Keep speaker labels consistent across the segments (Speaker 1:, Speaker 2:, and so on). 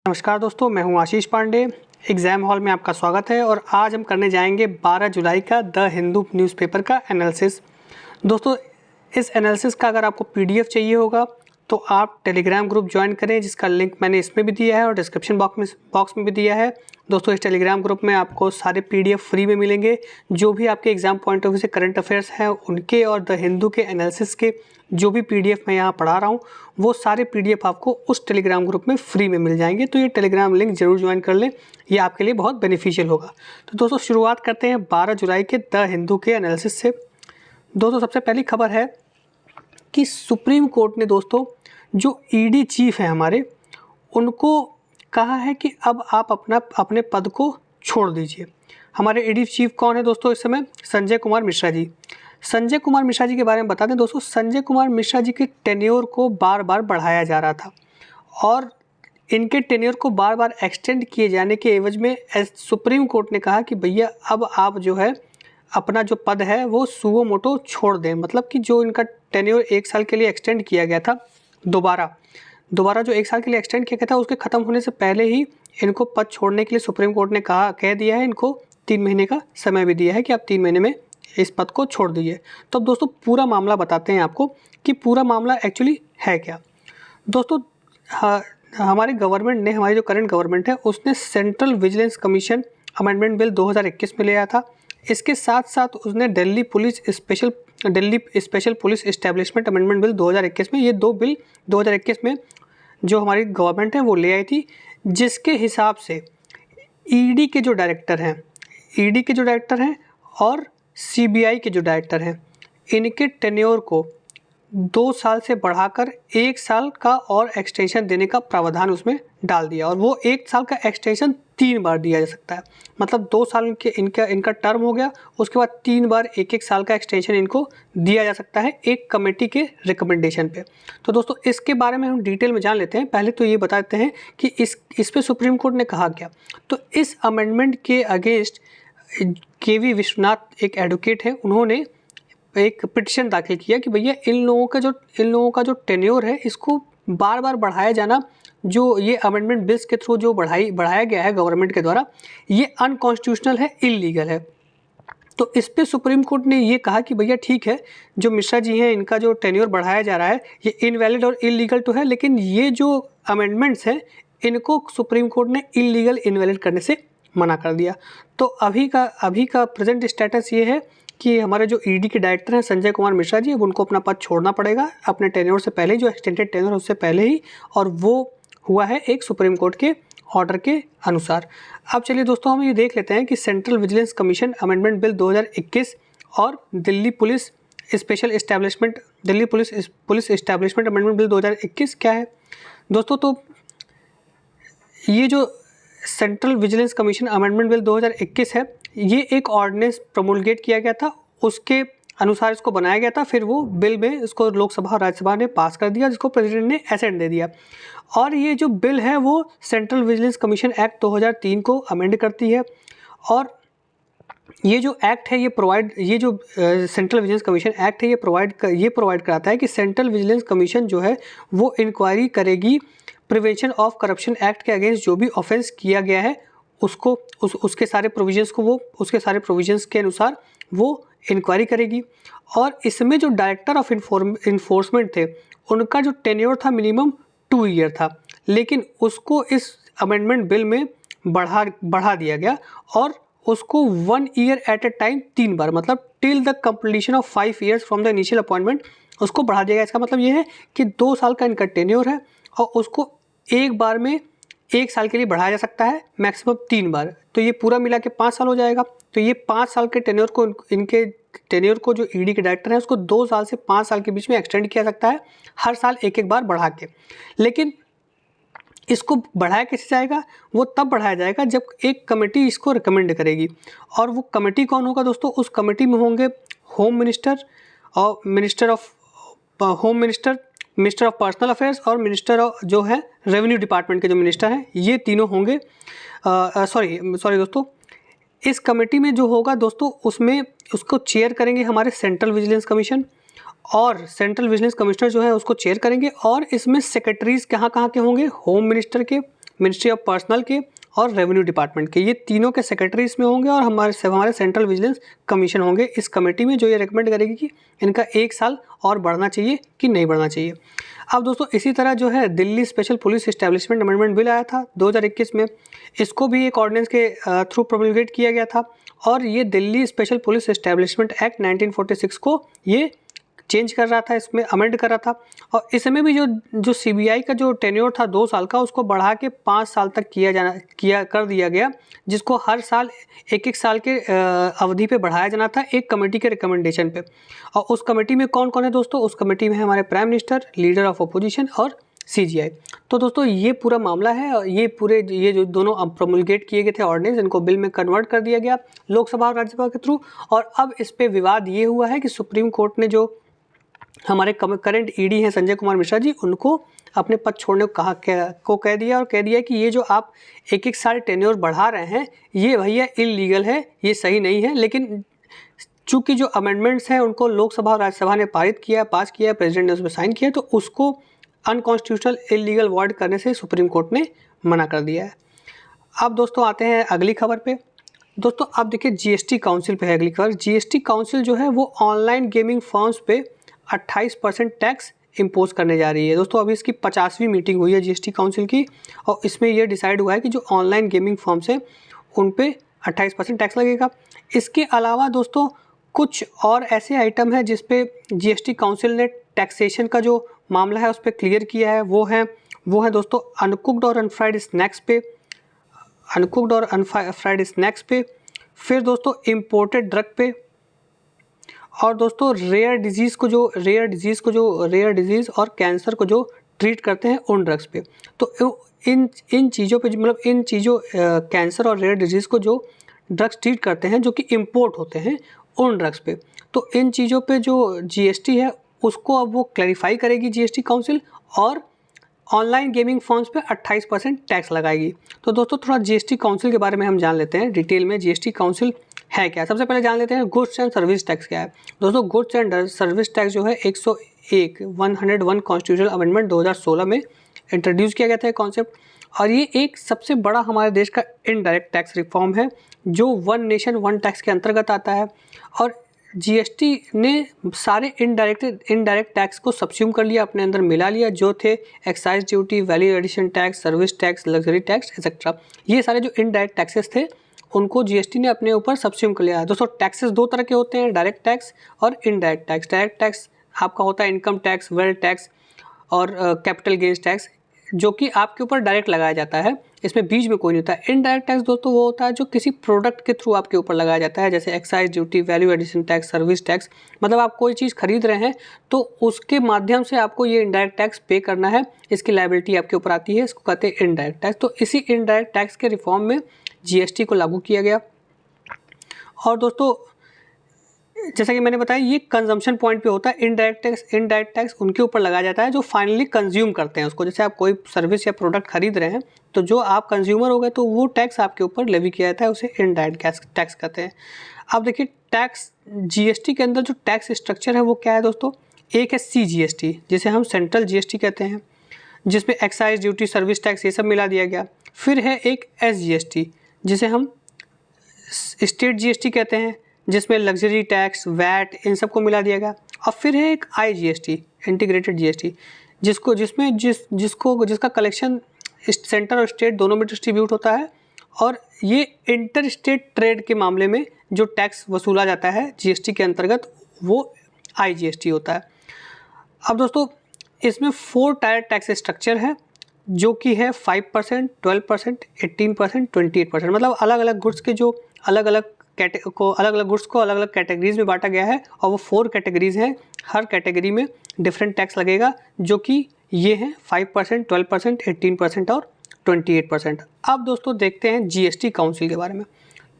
Speaker 1: नमस्कार दोस्तों, मैं हूं आशीष पांडे। एग्ज़ाम हॉल में आपका स्वागत है और आज हम करने जाएंगे 12 जुलाई का द हिंदू न्यूज़पेपर का एनालिसिस। दोस्तों, इस एनालिसिस का अगर आपको पीडीएफ चाहिए होगा तो आप टेलीग्राम ग्रुप ज्वाइन करें, जिसका लिंक मैंने इसमें भी दिया है और डिस्क्रिप्शन बॉक्स में भी दिया है। दोस्तों, इस टेलीग्राम ग्रुप में आपको सारे पीडीएफ फ्री में मिलेंगे। जो भी आपके एग्ज़ाम पॉइंट ऑफ व्यू से करंट अफेयर्स हैं उनके और द हिंदू के एनालिसिस के जो भी पीडीएफ मैं यहाँ पढ़ा रहा हूँ वो सारे पीडीएफ आपको उस टेलीग्राम ग्रुप में फ्री में मिल जाएंगे। तो ये टेलीग्राम लिंक ज़रूर ज्वाइन कर लें, ये आपके लिए बहुत बेनिफिशियल होगा। तो दोस्तों, शुरुआत करते हैं 12 जुलाई के द हिंदू के एनालिसिस से। दोस्तों, सबसे पहली खबर है कि सुप्रीम कोर्ट ने दोस्तों जो ईडी चीफ है हमारे, उनको कहा है कि अब आप अपने पद को छोड़ दीजिए। हमारे ईडी चीफ कौन है दोस्तों इस समय? संजय कुमार मिश्रा जी। संजय कुमार मिश्रा जी के बारे में बता दें दोस्तों, संजय कुमार मिश्रा जी के टेन्योर को बार बार बढ़ाया जा रहा था और इनके टेन्योर को बार बार एक्सटेंड किए जाने के एवज में सुप्रीम कोर्ट ने कहा कि भैया अब आप जो है अपना जो पद है वो सुओ मोटो छोड़ दें। मतलब कि जो इनका टेन्योर 1 साल के लिए एक्सटेंड किया गया था, दोबारा जो 1 साल के लिए एक्सटेंड किया गया था उसके ख़त्म होने से पहले ही इनको पद छोड़ने के लिए सुप्रीम कोर्ट ने कह दिया है। इनको 3 महीने का समय भी दिया है कि आप 3 महीने में इस पद को छोड़ दीजिए। तो अब दोस्तों पूरा मामला बताते हैं आपको कि पूरा मामला एक्चुअली है क्या। दोस्तों, हमारी गवर्नमेंट ने, हमारी जो करंट गवर्नमेंट है उसने central vigilance commission amendment bill 2021 में ले आया था। इसके साथ साथ उसने Delhi special police establishment amendment bill 2021 में, ये 2 बिल 2021 में जो हमारी गवर्नमेंट है वो ले आई थी, जिसके हिसाब से ईडी के जो डायरेक्टर हैं और सीबीआई के जो डायरेक्टर हैं, इनके टेन्योर को 2 साल से बढ़ाकर 1 साल का और एक्सटेंशन देने का प्रावधान उसमें डाल दिया। और वो 1 साल का एक्सटेंशन 3 बार दिया जा सकता है। मतलब 2 साल के इनका टर्म हो गया, उसके बाद 3 बार 1-1 साल का एक्सटेंशन इनको दिया जा सकता है एक कमेटी के रिकमेंडेशन पे। तो दोस्तों, इसके बारे में हम डिटेल में जान लेते हैं। पहले तो ये बताते हैं कि इस पे सुप्रीम कोर्ट ने कहा क्या। तो इस अमेंडमेंट के अगेंस्ट केवी विश्वनाथ एक एडवोकेट है, उन्होंने एक पिटिशन दाखिल किया कि भैया इन लोगों का जो टेन्योर है इसको बार बार बढ़ाया जाना, जो ये अमेंडमेंट बिल्स के थ्रू जो बढ़ाया गया है गवर्नमेंट के द्वारा, ये अनकॉन्स्टिट्यूशनल है, इलीगल है। तो इस पे सुप्रीम कोर्ट ने ये कहा कि भैया ठीक है, जो मिश्रा जी हैं इनका जो टेन्योर बढ़ाया जा रहा है ये इनवैलिड और इलीगल तो है, लेकिन ये जो अमेंडमेंट्स हैं इनको सुप्रीम कोर्ट ने इलीगल इनवैलिड करने से मना कर दिया। तो अभी का प्रेजेंट स्टेटस ये है कि हमारे जो ईडी के डायरेक्टर हैं संजय कुमार मिश्रा जी, अब उनको अपना पद छोड़ना पड़ेगा अपने टेन्योर से पहले, जो एक्सटेंडेड टेन्योर उससे पहले ही, और वो हुआ है एक सुप्रीम कोर्ट के ऑर्डर के अनुसार। अब चलिए दोस्तों, हम ये देख लेते हैं कि central vigilance commission amendment bill 2021 और Delhi police establishment amendment bill 2021 क्या है दोस्तों। तो ये जो central vigilance commission amendment bill 2021 है, ये एक ऑर्डिनेंस प्रोमulgate किया गया था, उसके अनुसार इसको बनाया गया था। फिर वो बिल में इसको लोकसभा और राज्यसभा ने पास कर दिया, जिसको प्रेसिडेंट ने एसेंट दे दिया। और ये जो बिल है वो सेंट्रल विजिलेंस कमीशन एक्ट 2003 को अमेंड करती है। और ये जो एक्ट है ये जो सेंट्रल विजिलेंस कमीशन एक्ट है ये प्रोवाइड कराता है कि सेंट्रल विजिलेंस कमीशन जो है वो इंक्वायरी करेगी प्रिवेंशन ऑफ करप्शन एक्ट के अगेंस्ट जो भी ऑफेंस किया गया है उसको, उसके सारे प्रोविजंस के अनुसार वो इंक्वायरी करेगी। और इसमें जो डायरेक्टर ऑफ इन्फोर्समेंट थे उनका जो टेन्योर था मिनिमम 2 ईयर था, लेकिन उसको इस अमेंडमेंट बिल में बढ़ा दिया गया और उसको 1 ईयर एट ए टाइम 3 बार, मतलब till the completion of 5 years from the initial appointment उसको बढ़ा दिया गया। इसका मतलब ये है कि 2 साल का इनका टेन्योर है और उसको एक बार में 1 साल के लिए बढ़ाया जा सकता है, मैक्सिमम 3 बार। तो ये पूरा मिला के 5 साल हो जाएगा। तो ये 5 साल के इनके टेन्योर को जो ईडी के डायरेक्टर हैं उसको 2 साल से 5 साल के बीच में एक्सटेंड किया सकता है, हर साल एक बार बढ़ा के। लेकिन इसको बढ़ाया कैसे जाएगा? वो तब बढ़ाया जाएगा जब एक कमेटी इसको रिकमेंड करेगी। और वो कमेटी कौन होगा दोस्तों? उस कमेटी में होंगे होम मिनिस्टर और मिनिस्टर ऑफ पर्सनल अफेयर्स और मिनिस्टर ऑफ जो है रेवेन्यू डिपार्टमेंट के जो मिनिस्टर हैं, ये तीनों होंगे। सॉरी दोस्तों, इस कमेटी में जो होगा दोस्तों उसमें उसको चेयर करेंगे हमारे सेंट्रल विजिलेंस कमीशन, और सेंट्रल विजिलेंस कमिश्नर जो है उसको चेयर करेंगे। और इसमें सेक्रेटरीज कहाँ के होंगे? होम मिनिस्टर के, मिनिस्ट्री ऑफ पर्सनल के और रेवेन्यू डिपार्टमेंट के, ये तीनों के सेक्रेटरी इसमें होंगे और हमारे सेंट्रल विजिलेंस कमीशन होंगे इस कमेटी में, जो ये रिकमेंड करेगी कि इनका 1 साल और बढ़ना चाहिए कि नहीं बढ़ना चाहिए। अब दोस्तों इसी तरह जो है Delhi special police establishment amendment bill आया था 2021 में, इसको भी एक ऑर्डिनेंस के थ्रू प्रोमulgate किया गया था और ये Delhi special police establishment act 1946 को ये चेंज कर रहा था, इसमें अमेंड कर रहा था। और इसमें भी जो सीबीआई का जो टेन्योर था 2 साल का, उसको बढ़ा के 5 साल तक कर दिया गया, जिसको हर साल 1-1 साल के अवधि पे बढ़ाया जाना था एक कमेटी के रिकमेंडेशन पे। और उस कमेटी में कौन कौन है दोस्तों? उस कमेटी में है हमारे prime minister, leader of opposition और CGI। तो दोस्तों ये पूरा मामला है और ये जो दोनों अब प्रोमulgate किए गए थे ऑर्डिनेंस, इनको बिल में कन्वर्ट कर दिया गया लोकसभा और राज्यसभा के थ्रू। और अब इस पे विवाद ये हुआ है कि सुप्रीम कोर्ट ने जो हमारे करंट ED हैं संजय कुमार मिश्रा जी, उनको अपने पद छोड़ने को कह दिया कि ये जो आप 1-1 साल टेन्योर बढ़ा रहे हैं ये भैया इलीगल है, ये सही नहीं है। लेकिन चूंकि जो अमेंडमेंट्स हैं उनको लोकसभा और राज्यसभा ने पास किया, प्रेसिडेंट ने उस पर साइन किया, तो उसको अनकॉन्स्टिट्यूशनल इलीगल वर्ड करने से सुप्रीम कोर्ट ने मना कर दिया है। अब दोस्तों आते हैं अगली खबर पे। दोस्तों अब देखिए GST काउंसिल पे है अगली खबर। GST काउंसिल जो है वो ऑनलाइन गेमिंग फर्म्स पे 28% टैक्स इम्पोज करने जा रही है। दोस्तों अभी इसकी 50वीं मीटिंग हुई है GST काउंसिल की और इसमें यह डिसाइड हुआ है कि जो ऑनलाइन गेमिंग फर्म्स हैं उन पे 28% टैक्स लगेगा। इसके अलावा दोस्तों कुछ और ऐसे आइटम हैं जिस पे GST काउंसिल ने टैक्सेशन का जो मामला है उस पर क्लियर किया है। वो है दोस्तों अनकुक्ड और अनफ्राइड स्नैक्स पे, फिर दोस्तों इम्पोर्टेड ड्रग पे, और दोस्तों रेयर डिजीज़ और कैंसर को जो ट्रीट करते हैं उन ड्रग्स पे। तो इन चीज़ों पे मतलब कैंसर और रेयर डिजीज़ को जो ड्रग्स ट्रीट करते हैं जो कि इम्पोर्ट होते हैं उन ड्रग्स पे, तो इन चीज़ों पे जो GST है उसको अब वो क्लैरिफाई करेगी GST काउंसिल और ऑनलाइन गेमिंग फर्म्स पे 28% टैक्स लगाएगी। तो दोस्तों थोड़ा GST काउंसिल के बारे में हम जान लेते हैं डिटेल में। GST काउंसिल है क्या? सबसे पहले जान लेते हैं गुड्स एंड सर्विस टैक्स क्या है। दोस्तों गुड्स एंड सर्विस टैक्स जो है 101 कॉन्स्टिट्यूशनल अमेंडमेंट 2016 में इंट्रोड्यूस किया गया था कॉन्सेप्ट, और ये एक सबसे बड़ा हमारे देश का इनडायरेक्ट टैक्स रिफॉर्म है जो वन नेशन वन टैक्स के अंतर्गत आता है। और GST ने सारे इनडायरेक्ट टैक्स को सब्स्यूम कर लिया, अपने अंदर मिला लिया, जो थे excise duty, value addition tax, service tax, luxury tax etcetera. ये सारे जो इनडायरेक्ट टैक्सेस थे उनको GST ने अपने ऊपर सब्स्यूम कर लिया। दोस्तों टैक्सेस 2 तरह के होते हैं, डायरेक्ट टैक्स और इनडायरेक्ट टैक्स। डायरेक्ट टैक्स आपका होता है इनकम टैक्स, वेल्थ टैक्स और कैपिटल गेन्स टैक्स, जो कि आपके ऊपर डायरेक्ट लगाया जाता है, इसमें बीच में कोई नहीं होता है। इनडायरेक्ट टैक्स दोस्तों वो होता है जो किसी प्रोडक्ट के थ्रू आपके ऊपर लगाया जाता है, जैसे excise duty, value addition tax, service tax. मतलब आप कोई चीज़ खरीद रहे हैं तो उसके माध्यम से आपको ये इनडायरेक्ट टैक्स पे करना है, इसकी लायबिलिटी आपके ऊपर आती है, इसको कहते हैं इनडायरेक्ट टैक्स। तो इसी इनडायरेक्ट टैक्स के रिफॉर्म में GST को लागू किया गया। और दोस्तों जैसा कि मैंने बताया ये कंजम्पशन पॉइंट पे होता है। इनडायरेक्ट टैक्स उनके ऊपर लगाया जाता है जो फाइनली कंज्यूम करते हैं उसको। जैसे आप कोई सर्विस या प्रोडक्ट खरीद रहे हैं तो जो आप कंज्यूमर हो गए तो वो टैक्स आपके ऊपर लेवी किया जाता है, उसे इनडायरेक्ट टैक्स कहते हैं। अब देखिए टैक्स GST के अंदर जो टैक्स स्ट्रक्चर है वो क्या है दोस्तों? एक है CGST जिसे हम सेंट्रल GST कहते हैं, जिसमें एक्साइज ड्यूटी, सर्विस टैक्स ये सब मिला दिया गया। फिर है एक SGST जिसे हम स्टेट GST कहते हैं, जिसमें लग्जरी टैक्स, वैट इन सबको मिला दिया गया। और फिर है एक IGST इंटीग्रेटेड GST जिसका कलेक्शन सेंटर और स्टेट दोनों में डिस्ट्रीब्यूट होता है, और ये इंटर स्टेट ट्रेड के मामले में जो टैक्स वसूला जाता है GST के अंतर्गत वो IGST होता है। अब दोस्तों इसमें 4 टायर टैक्स स्ट्रक्चर है जो कि है 5%, 12%, 18%, 28%। मतलब अलग अलग गुड्स के जो अलग अलग गुड्स को अलग अलग कैटेगरीज में बांटा गया है, और वो 4 कैटेगरीज हैं। हर कैटेगरी में डिफरेंट टैक्स लगेगा, जो कि ये हैं 5%, 12%, 18% और 28%। अब दोस्तों देखते हैं GST काउंसिल के बारे में।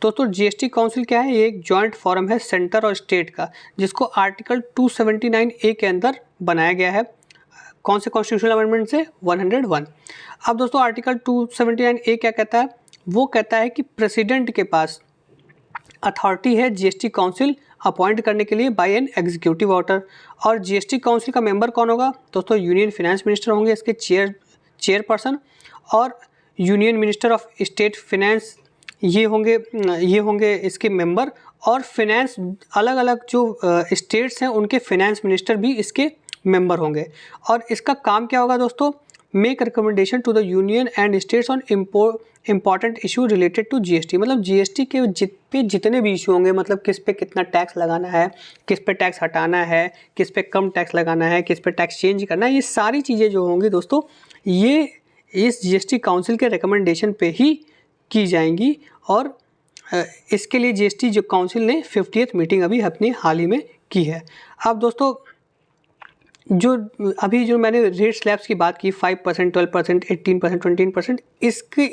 Speaker 1: दोस्तों GST काउंसिल क्या है? ये एक जॉइंट फोरम है सेंटर और स्टेट का, जिसको आर्टिकल 279A के अंदर बनाया गया है। कौन से कॉन्स्टिट्यूशनल अमेंडमेंट से? 101। अब दोस्तों आर्टिकल 279A क्या कहता है? वो कहता है कि प्रेसिडेंट के पास अथॉरिटी है GST काउंसिल अपॉइंट करने के लिए बाय एन एग्जीक्यूटिव ऑर्डर। और GST काउंसिल का मेंबर कौन होगा? दोस्तों यूनियन फाइनेंस मिनिस्टर होंगे इसके चेयरपर्सन, और union minister of state finance ये होंगे इसके मेंबर, और फिनेंस अलग अलग जो स्टेट्स हैं उनके फिनेंस मिनिस्टर भी इसके मेंबर होंगे। और इसका काम क्या होगा दोस्तों, make recommendation to the union and states on important issue related to GST. मतलब जीएसटी के पे जितने भी इशू होंगे, मतलब किस पे कितना टैक्स लगाना है, किस पे टैक्स हटाना है, किस पे कम टैक्स लगाना है, किस पे टैक्स चेंज करना है, ये सारी चीज़ें जो होंगी दोस्तों ये इस जीएसटी काउंसिल के रिकमेंडेशन पे ही की जाएंगी। और इसके लिए जीएसटी जो काउंसिल ने 50th मीटिंग अभी अपने हाल ही में की है। अब दोस्तों जो मैंने रेट स्लैब्स की बात की 5%, 12%, 18%, 20%,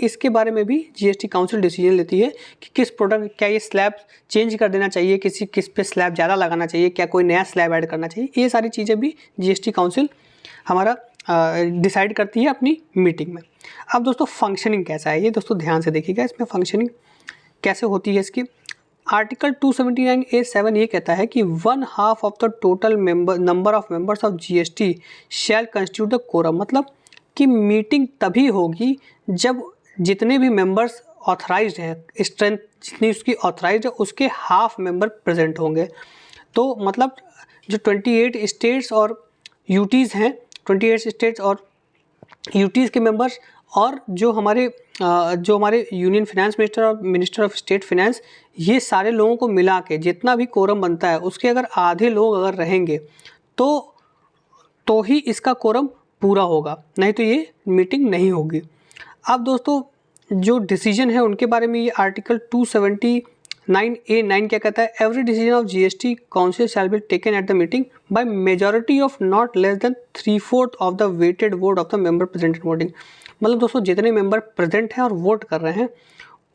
Speaker 1: इसके बारे में भी जीएसटी काउंसिल डिसीजन लेती है कि किस प्रोडक्ट क्या ये स्लैब चेंज कर देना चाहिए, किस पे स्लैब ज़्यादा लगाना चाहिए, क्या कोई नया स्लैब ऐड करना चाहिए, ये सारी चीज़ें भी जीएसटी काउंसिल हमारा डिसाइड करती है अपनी मीटिंग में। अब दोस्तों फंक्शनिंग कैसा है ये दोस्तों ध्यान से देखिएगा, इसमें फंक्शनिंग कैसे होती है इसकी। आर्टिकल 279A7 ये कहता है कि 1/2 of the total number of members of GST shall constitute the quorum. मतलब कि मीटिंग तभी होगी जब जितने भी मेंबर्स ऑथराइज्ड हैं, स्ट्रेंथ जितनी उसकी ऑथराइज्ड है उसके हाफ मेंबर प्रेजेंट होंगे। तो मतलब जो 28 स्टेट्स और यूटीज़ हैं, 28 स्टेट्स और यूटीज़ के मेंबर्स, और जो हमारे यूनियन फाइनेंस मिनिस्टर और मिनिस्टर ऑफ स्टेट फाइनेंस, ये सारे लोगों को मिला के जितना भी कोरम बनता है उसके अगर आधे लोग अगर रहेंगे तो ही इसका कोरम पूरा होगा, नहीं तो ये मीटिंग नहीं होगी। अब दोस्तों जो डिसीजन है उनके बारे में ये आर्टिकल 279A9 क्या कहता है, every decision of GST council shall be taken at the meeting by majority of not less than 3/4 of the weighted vote of the member present in voting. मतलब दोस्तों जितने मेंबर प्रेजेंट हैं और vote कर रहे हैं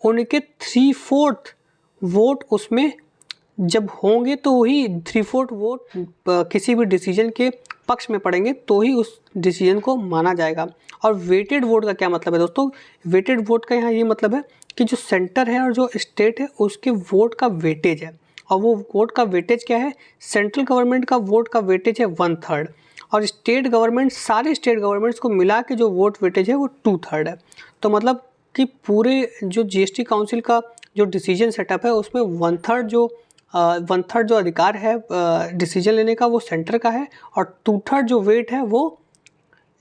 Speaker 1: उनके 3/4 वोट उसमें जब होंगे तो वही 3/4 वोट किसी भी डिसीजन के पक्ष में पड़ेंगे तो ही उस डिसीजन को माना जाएगा। और वेटेड वोट का क्या मतलब है दोस्तों, वेटेड वोट का यहाँ ये मतलब है कि जो सेंटर है और जो स्टेट है उसके वोट का वेटेज है। और वो वोट का वेटेज क्या है, सेंट्रल गवर्नमेंट का वोट का वेटेज है 1/3 और स्टेट गवर्नमेंट, सारे स्टेट गवर्नमेंट्स को मिला के जो वोट वेटेज है वो 2/3 है। तो मतलब कि पूरे जो जीएसटी काउंसिल का जो डिसीजन सेटअप है उसमें 1/3 जो अधिकार है डिसीजन लेने का वो सेंटर का है और 2/3 जो वेट है वो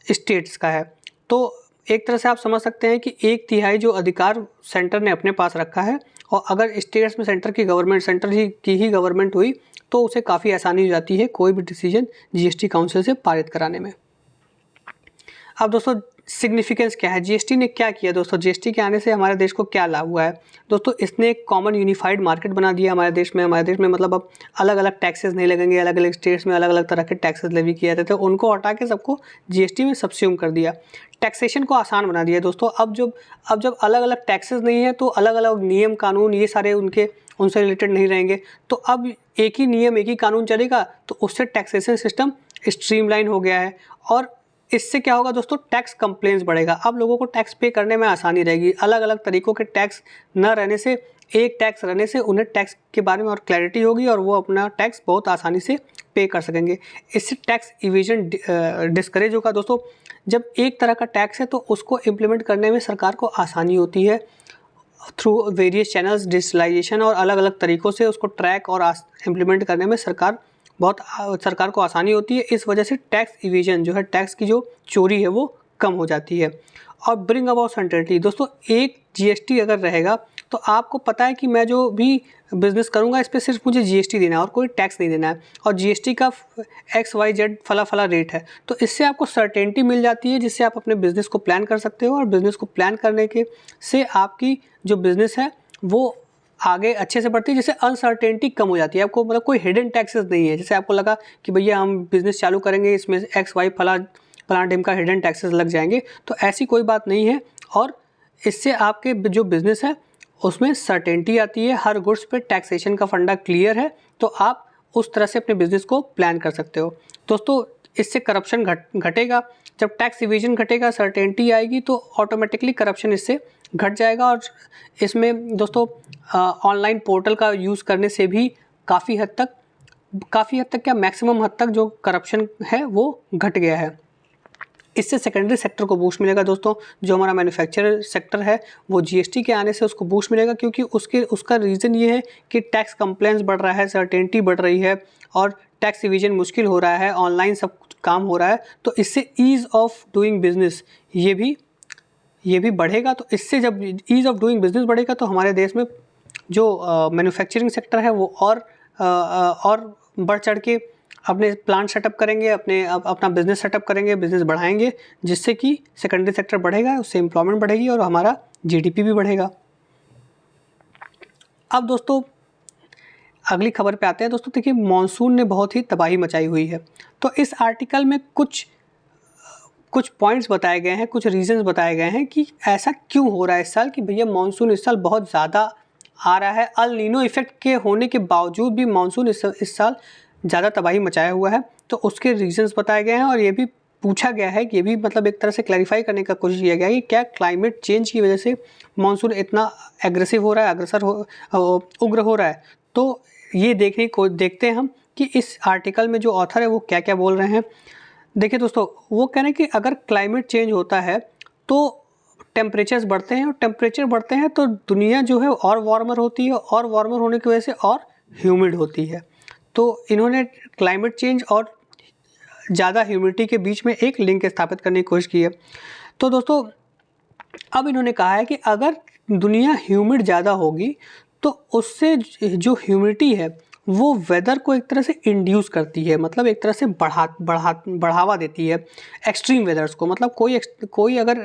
Speaker 1: स्टेट्स का है। तो एक तरह से आप समझ सकते हैं कि 1/3 जो अधिकार सेंटर ने अपने पास रखा है, और अगर स्टेट्स में सेंटर की गवर्नमेंट हुई तो उसे काफ़ी आसानी हो जाती है कोई भी डिसीजन जीएसटी काउंसिल से पारित कराने में। अब दोस्तों सिग्निफिकेंस क्या है, जीएसटी ने क्या किया दोस्तों, जीएसटी के आने से हमारे देश को क्या लाभ हुआ है दोस्तों, इसने एक कॉमन यूनिफाइड मार्केट बना दिया हमारे देश में। मतलब अब अलग अलग टैक्सेस नहीं लगेंगे, अलग अलग स्टेट्स में अलग अलग तरह के टैक्सेस लेवी किए जाते थे, उनको हटा के सबको जीएसटी में सब्स्यूम कर दिया। टैक्सेशन को आसान बना दिया दोस्तों। अब जब अलग अलग टैक्सेस नहीं है तो अलग अलग नियम कानून ये सारे उनसे रिलेटेड नहीं रहेंगे, तो अब एक ही नियम एक ही कानून चलेगा, तो उससे टैक्सेशन सिस्टम स्ट्रीमलाइन हो गया है। और इससे क्या होगा दोस्तों, टैक्स कंप्लेंट्स बढ़ेगा। अब लोगों को टैक्स पे करने में आसानी रहेगी। अलग अलग तरीक़ों के टैक्स न रहने से, एक टैक्स रहने से उन्हें टैक्स के बारे में और क्लैरिटी होगी और वो अपना टैक्स बहुत आसानी से पे कर सकेंगे। इससे टैक्स इवेजन डिस्करेज होगा दोस्तों। जब एक तरह का टैक्स है तो उसको इम्प्लीमेंट करने में सरकार को आसानी होती है थ्रू वेरियस चैनल्स, डिजिटलाइजेशन और अलग अलग तरीक़ों से उसको ट्रैक और इम्प्लीमेंट करने में सरकार को आसानी होती है। इस वजह से टैक्स इवेजन जो है, टैक्स की जो चोरी है वो कम हो जाती है। और ब्रिंग अबाउट सर्टेनिटी दोस्तों, एक जीएसटी अगर रहेगा तो आपको पता है कि मैं जो भी बिज़नेस करूंगा इस पर सिर्फ मुझे जीएसटी देना है और कोई टैक्स नहीं देना है, और जीएसटी का XYZ फला रेट है, तो इससे आपको सर्टेनिटी मिल जाती है जिससे आप अपने बिज़नेस को प्लान कर सकते हो। और बिज़नेस को प्लान करने के से आपकी जो बिज़नेस है वो आगे अच्छे से बढ़ती है, जिससे अनसर्टेनिटी कम हो जाती है। आपको मतलब कोई हिडन टैक्सेस नहीं है, जैसे आपको लगा कि भैया हम बिज़नेस चालू करेंगे इसमें XY फला ढिम का हिडन टैक्सेस लग जाएंगे, तो ऐसी कोई बात नहीं है। और इससे आपके जो बिज़नेस है उसमें सर्टेनिटी आती है, हर गुड्स पे टैक्सेशन का फंडा क्लियर है, तो आप उस तरह से अपने बिज़नेस को प्लान कर सकते हो दोस्तों। इससे करप्शन घटेगा। जब टैक्स इवेजन घटेगा, सर्टेनिटी आएगी, तो ऑटोमेटिकली करप्शन इससे घट जाएगा। और इसमें दोस्तों ऑनलाइन पोर्टल का यूज़ करने से भी काफ़ी हद तक क्या मैक्सिमम हद तक जो करप्शन है वो घट गया है। इससे सेकेंडरी सेक्टर को बूस्ट मिलेगा दोस्तों। जो हमारा मैन्युफैक्चरर सेक्टर है वो जीएसटी के आने से उसको बूस्ट मिलेगा, क्योंकि उसका रीज़न ये है कि टैक्स कंप्लेंस बढ़ रहा है, सर्टेनिटी बढ़ रही है और टैक्स रिवीजन मुश्किल हो रहा है, ऑनलाइन सब काम हो रहा है, तो इससे ईज़ ऑफ डूइंग बिजनेस ये भी बढ़ेगा। तो इससे जब ईज़ ऑफ डूइंग बिजनेस बढ़ेगा तो हमारे देश में जो मैन्युफैक्चरिंग सेक्टर है वो और बढ़ चढ़ के अपने प्लांट सेटअप करेंगे, अपना बिजनेस सेटअप करेंगे, बिजनेस बढ़ाएंगे, जिससे कि सेकेंडरी सेक्टर बढ़ेगा, उससे एम्प्लॉयमेंट बढ़ेगी और हमारा जीडीपी भी बढ़ेगा। अब दोस्तों अगली खबर पे आते हैं। दोस्तों देखिए, मॉनसून ने बहुत ही तबाही मचाई हुई है। तो इस आर्टिकल में कुछ पॉइंट्स बताए गए हैं, कुछ रीजंस बताए गए हैं कि ऐसा क्यों हो रहा है इस साल, कि भैया मॉनसून इस साल बहुत ज़्यादा आ रहा है। अल नीनो इफेक्ट के होने के बावजूद भी मॉनसून इस साल ज़्यादा तबाही मचाया हुआ है। तो उसके रीजंस बताए गए हैं और ये भी पूछा गया है कि ये भी मतलब एक तरह से क्लैरिफाई करने का कोशिश किया गया है कि क्या क्लाइमेट चेंज की वजह से मॉनसून इतना एग्रेसिव हो रहा है, उग्र हो रहा है। तो ये देखते हैं हम कि इस आर्टिकल में जो ऑथर है वो क्या क्या बोल रहे हैं। देखिए दोस्तों, वो कह रहे हैं कि अगर क्लाइमेट चेंज होता है तो टेम्परेचर्स बढ़ते हैं, और टेम्परेचर बढ़ते हैं तो दुनिया जो है और वार्मर होती है, और वार्मर होने की वजह से और ह्यूमिड होती है। तो इन्होंने क्लाइमेट चेंज और ज़्यादा ह्यूमिडिटी के बीच में एक लिंक स्थापित करने की कोशिश की है। तो दोस्तों अब इन्होंने कहा है कि अगर दुनिया ह्यूमिड ज़्यादा होगी तो उससे जो ह्यूमिडिटी है वो वेदर को एक तरह से इंड्यूस करती है, मतलब एक तरह से बढ़ावा देती है एक्सट्रीम वेदर्स को। मतलब कोई अगर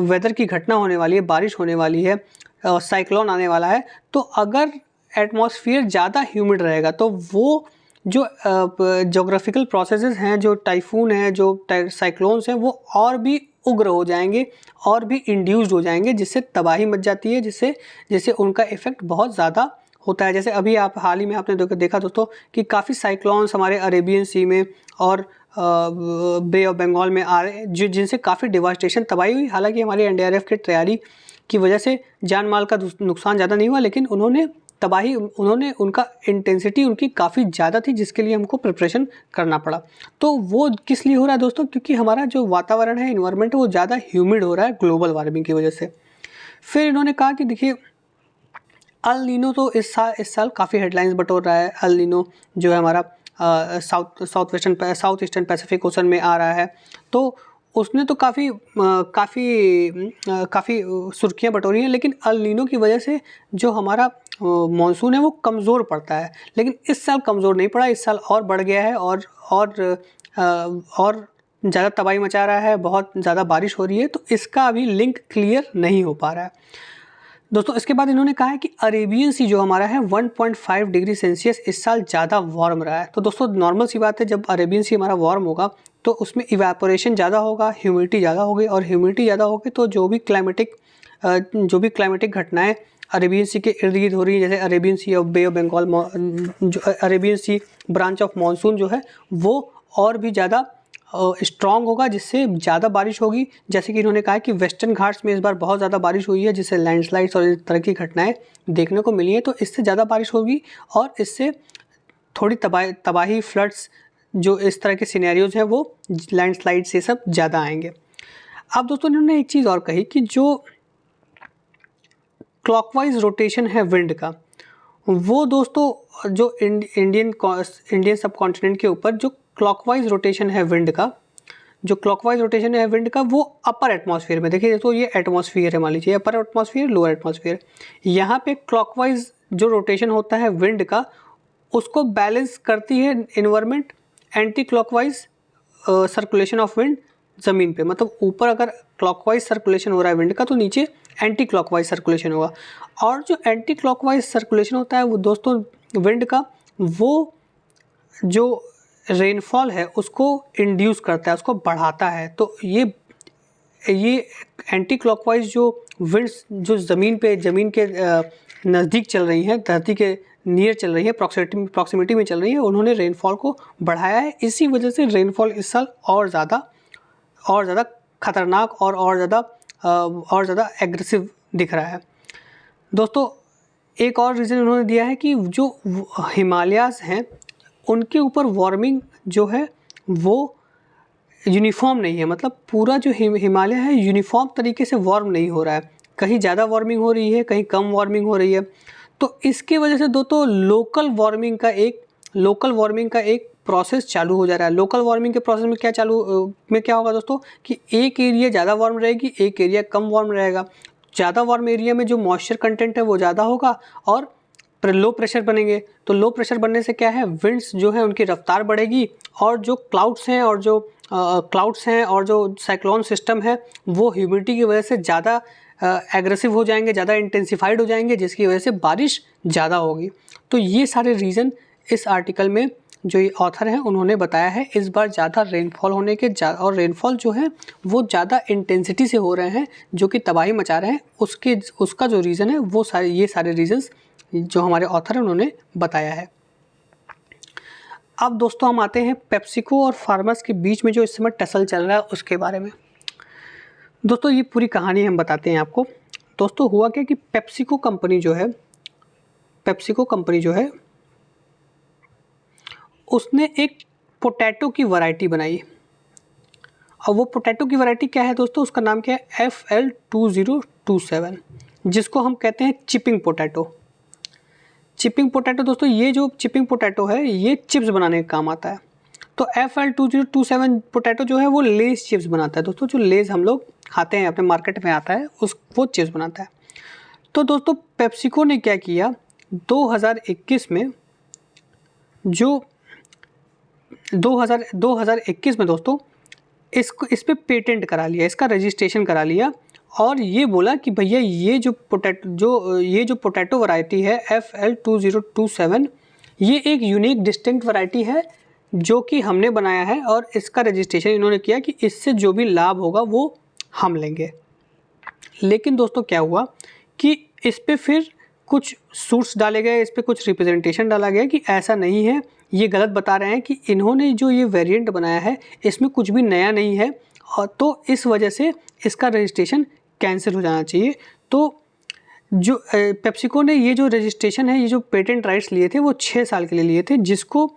Speaker 1: वेदर की घटना होने वाली है, बारिश होने वाली है, साइक्लोन आने वाला है, तो अगर एटमॉस्फेयर ज़्यादा ह्यूमिड रहेगा तो वो जो जोग्राफिकल प्रोसेसेस हैं, जो टाइफून हैं, जो साइक्लोन्स हैं, वो और भी उग्र हो जाएंगे और भी इंड्यूस्ड हो जाएंगे, जिससे तबाही मच जाती है, जिससे उनका इफ़ेक्ट बहुत ज़्यादा होता है। जैसे अभी हाल ही में आपने देखा दोस्तों कि काफ़ी साइक्लोन्स हमारे अरेबियन सी में और बे ऑफ बंगाल में आ रहे हैं, जिनसे काफ़ी डिवास्टेशन तबाही हुई। हालांकि हमारी एनडीआरएफ की तैयारी की वजह से जान माल का नुकसान ज़्यादा नहीं हुआ, लेकिन उनका इंटेंसिटी उनकी काफ़ी ज़्यादा थी, जिसके लिए हमको प्रिपरेशन करना पड़ा। तो वो किस लिए हो रहा है दोस्तों? क्योंकि हमारा जो वातावरण है, इन्वायरमेंट है, वो ज़्यादा ह्यूमिड हो रहा है ग्लोबल वार्मिंग की वजह से। फिर इन्होंने कहा कि देखिए, अल नीनो तो इस साल काफ़ी हेडलाइंस बटोर रहा है। अल नीनो जो है हमारा साउथ ईस्टर्न पैसिफिक ओशन में आ रहा है, तो उसने तो काफ़ी सुर्खियाँ बटोरी हैं। लेकिन अल नीनो की वजह से जो हमारा मॉनसून है वो कमज़ोर पड़ता है, लेकिन इस साल कमज़ोर नहीं पड़ा, इस साल और बढ़ गया है और ज़्यादा तबाही मचा रहा है, बहुत ज़्यादा बारिश हो रही है। तो इसका अभी लिंक क्लियर नहीं हो पा रहा है दोस्तों। इसके बाद इन्होंने कहा है कि अरेबियन सी जो हमारा है 1.5 डिग्री सेल्सियस इस साल ज़्यादा वार्म रहा है। तो दोस्तों नॉर्मल सी बात है, जब अरेबियन सी हमारा वार्म होगा तो उसमें इवेपोरेशन ज़्यादा होगा, ह्यूमिडिटी ज़्यादा होगी, और ह्यूमिडिटी ज़्यादा होगी तो जो भी क्लाइमेटिक घटनाएं अरेबियन सी के इर्द गिर्द हो रही है, जैसे अरेबियन सी और बे ऑफ बंगाल, जो Arabian sea branch of monsoon जो है वो और भी ज़्यादा स्ट्रॉन्ग होगा, जिससे ज़्यादा बारिश होगी। जैसे कि इन्होंने कहा कि वेस्टर्न घाट्स में इस बार बहुत ज़्यादा बारिश हुई है, जिससे लैंडस्लाइड्स और इस तरह की घटनाएं देखने को मिली है। तो इससे ज़्यादा बारिश होगी और इससे थोड़ी तबाही, फ्लड्स, जो इस तरह के सिनेरियोज़ हैं वो लैंडस्लाइड से सब ज़्यादा आएंगे। अब दोस्तों इन्होंने एक चीज़ और कही कि जो क्लॉकवाइज रोटेशन है विंड का, वो दोस्तों जो इंडियन सब कॉन्टिनेंट के ऊपर जो क्लॉकवाइज रोटेशन है विंड का, वो अपर एटमॉस्फेयर में, देखिए तो ये एटमॉस्फेयर है, मान लीजिए अपर एटमॉस्फेयर, लोअर एटमॉस्फेयर, यहाँ पे क्लॉकवाइज जो रोटेशन होता है विंड का, उसको बैलेंस करती है environment anti clockwise circulation of wind ज़मीन पे। मतलब ऊपर अगर क्लॉकवाइज सर्कुलेशन हो रहा है विंड का, तो नीचे एंटी क्लॉकवाइज सर्कुलेशन होगा। और जो एंटी क्लॉकवाइज सर्कुलेशन होता है वो दोस्तों विंड का, वो जो रेनफॉल है उसको इंड्यूस करता है, उसको बढ़ाता है। तो ये एंटी क्लॉकवाइज जो विंड्स जो ज़मीन के नज़दीक चल रही हैं, धरती के नियर चल रही है, प्रॉक्सिमिटी में चल रही है, उन्होंने रेनफॉल को बढ़ाया है। इसी वजह से रेनफॉल इस साल और ज़्यादा खतरनाक और ज़्यादा एग्रेसिव दिख रहा है दोस्तों। एक और रीज़न उन्होंने दिया है कि जो हिमालयाज़ हैं उनके ऊपर वार्मिंग जो है वो यूनिफॉर्म नहीं है, मतलब पूरा जो हिमालय है यूनिफॉर्म तरीके से वार्म नहीं हो रहा है, कहीं ज़्यादा वार्मिंग हो रही है, कहीं कम वार्मिंग हो रही है। तो इसकी वजह से दोस्तों लोकल वार्मिंग का एक प्रोसेस चालू हो जा रहा है। लोकल वार्मिंग के प्रोसेस में क्या होगा दोस्तों कि एक एरिया ज़्यादा वार्म रहेगी, एक एरिया कम वार्म रहेगा। ज़्यादा वार्म एरिया में जो मॉइस्चर कंटेंट है वो ज़्यादा होगा और लो प्रेशर बनेंगे। तो लो प्रेशर बनने से क्या है, विंड्स जो है उनकी रफ्तार बढ़ेगी और जो क्लाउड्स हैं और जो साइक्लोन सिस्टम है वो ह्यूमिडिटी की वजह से ज़्यादा एग्रेसिव हो जाएंगे, ज़्यादा इंटेंसिफाइड हो जाएंगे, जिसकी वजह से बारिश ज़्यादा होगी। तो ये सारे रीज़न इस आर्टिकल में जो ये ऑथर हैं उन्होंने बताया है। इस बार ज़्यादा रेनफॉल होने के और रेनफॉल जो है वो ज़्यादा इंटेंसिटी से हो रहे हैं, जो कि तबाही मचा रहे हैं। उसका जो रीज़न है वो ये सारे रीज़न्स जो हमारे ऑथर हैं उन्होंने बताया है। अब दोस्तों हम आते हैं पेप्सिको और फार्मर्स के बीच में जो इस समय टसल चल रहा है उसके बारे में। दोस्तों ये पूरी कहानी हम बताते हैं आपको। दोस्तों हुआ क्या कि पेप्सिको कंपनी जो है उसने एक पोटैटो की वैरायटी बनाई। और वो पोटैटो की वैरायटी क्या है दोस्तों, उसका नाम क्या है FL2027, जिसको हम कहते हैं चिपिंग पोटैटो। चिपिंग पोटैटो दोस्तों, ये जो चिपिंग पोटैटो है ये चिप्स बनाने का काम आता है। तो FL2027 पोटैटो जो है वो लेस चिप्स बनाता है दोस्तों। जो लेस हम लोग खाते हैं अपने मार्केट में आता है वो चिप्स बनाता है। तो दोस्तों पेप्सिको ने क्या किया, 2021 में 2021 में दोस्तों इस पे पेटेंट करा लिया, इसका रजिस्ट्रेशन करा लिया और ये बोला कि भैया ये जो पोटैटो वैरायटी है FL2027 ये एक यूनिक डिस्टिंक्ट वैरायटी है जो कि हमने बनाया है और इसका रजिस्ट्रेशन इन्होंने किया कि इससे जो भी लाभ होगा वो हम लेंगे। लेकिन दोस्तों क्या हुआ कि इस पे फिर कुछ सूट्स डाले गए, इस पे कुछ रिप्रेजेंटेशन डाला गया कि ऐसा नहीं है, ये गलत बता रहे हैं कि इन्होंने जो ये वेरिएंट बनाया है इसमें कुछ भी नया नहीं है और तो इस वजह से इसका रजिस्ट्रेशन कैंसिल हो जाना चाहिए। तो जो पेप्सिको ने ये जो रजिस्ट्रेशन है, ये जो पेटेंट राइट्स लिए थे वो 6 साल के लिए लिए थे, जिसको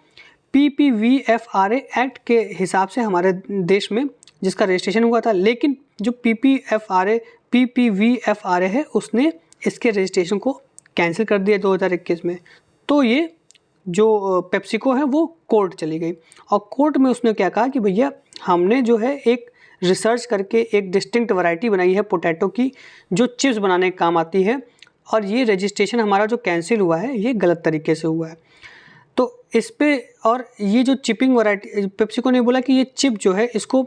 Speaker 1: PPVFRA एक्ट के हिसाब से हमारे देश में जिसका रजिस्ट्रेशन हुआ था। लेकिन जो PPVFRA है उसने इसके रजिस्ट्रेशन को कैंसिल कर दिया 2021 में। तो ये जो पेप्सिको है वो कोर्ट चली गई और कोर्ट में उसने क्या कहा कि भैया हमने जो है एक रिसर्च करके एक डिस्टिंक्ट वैरायटी बनाई है पोटैटो की जो चिप्स बनाने के काम आती है और ये रजिस्ट्रेशन हमारा जो कैंसिल हुआ है ये गलत तरीके से हुआ है। तो इस पे और ये जो चिपिंग वैरायटी, पेप्सिको ने बोला कि ये चिप जो है इसको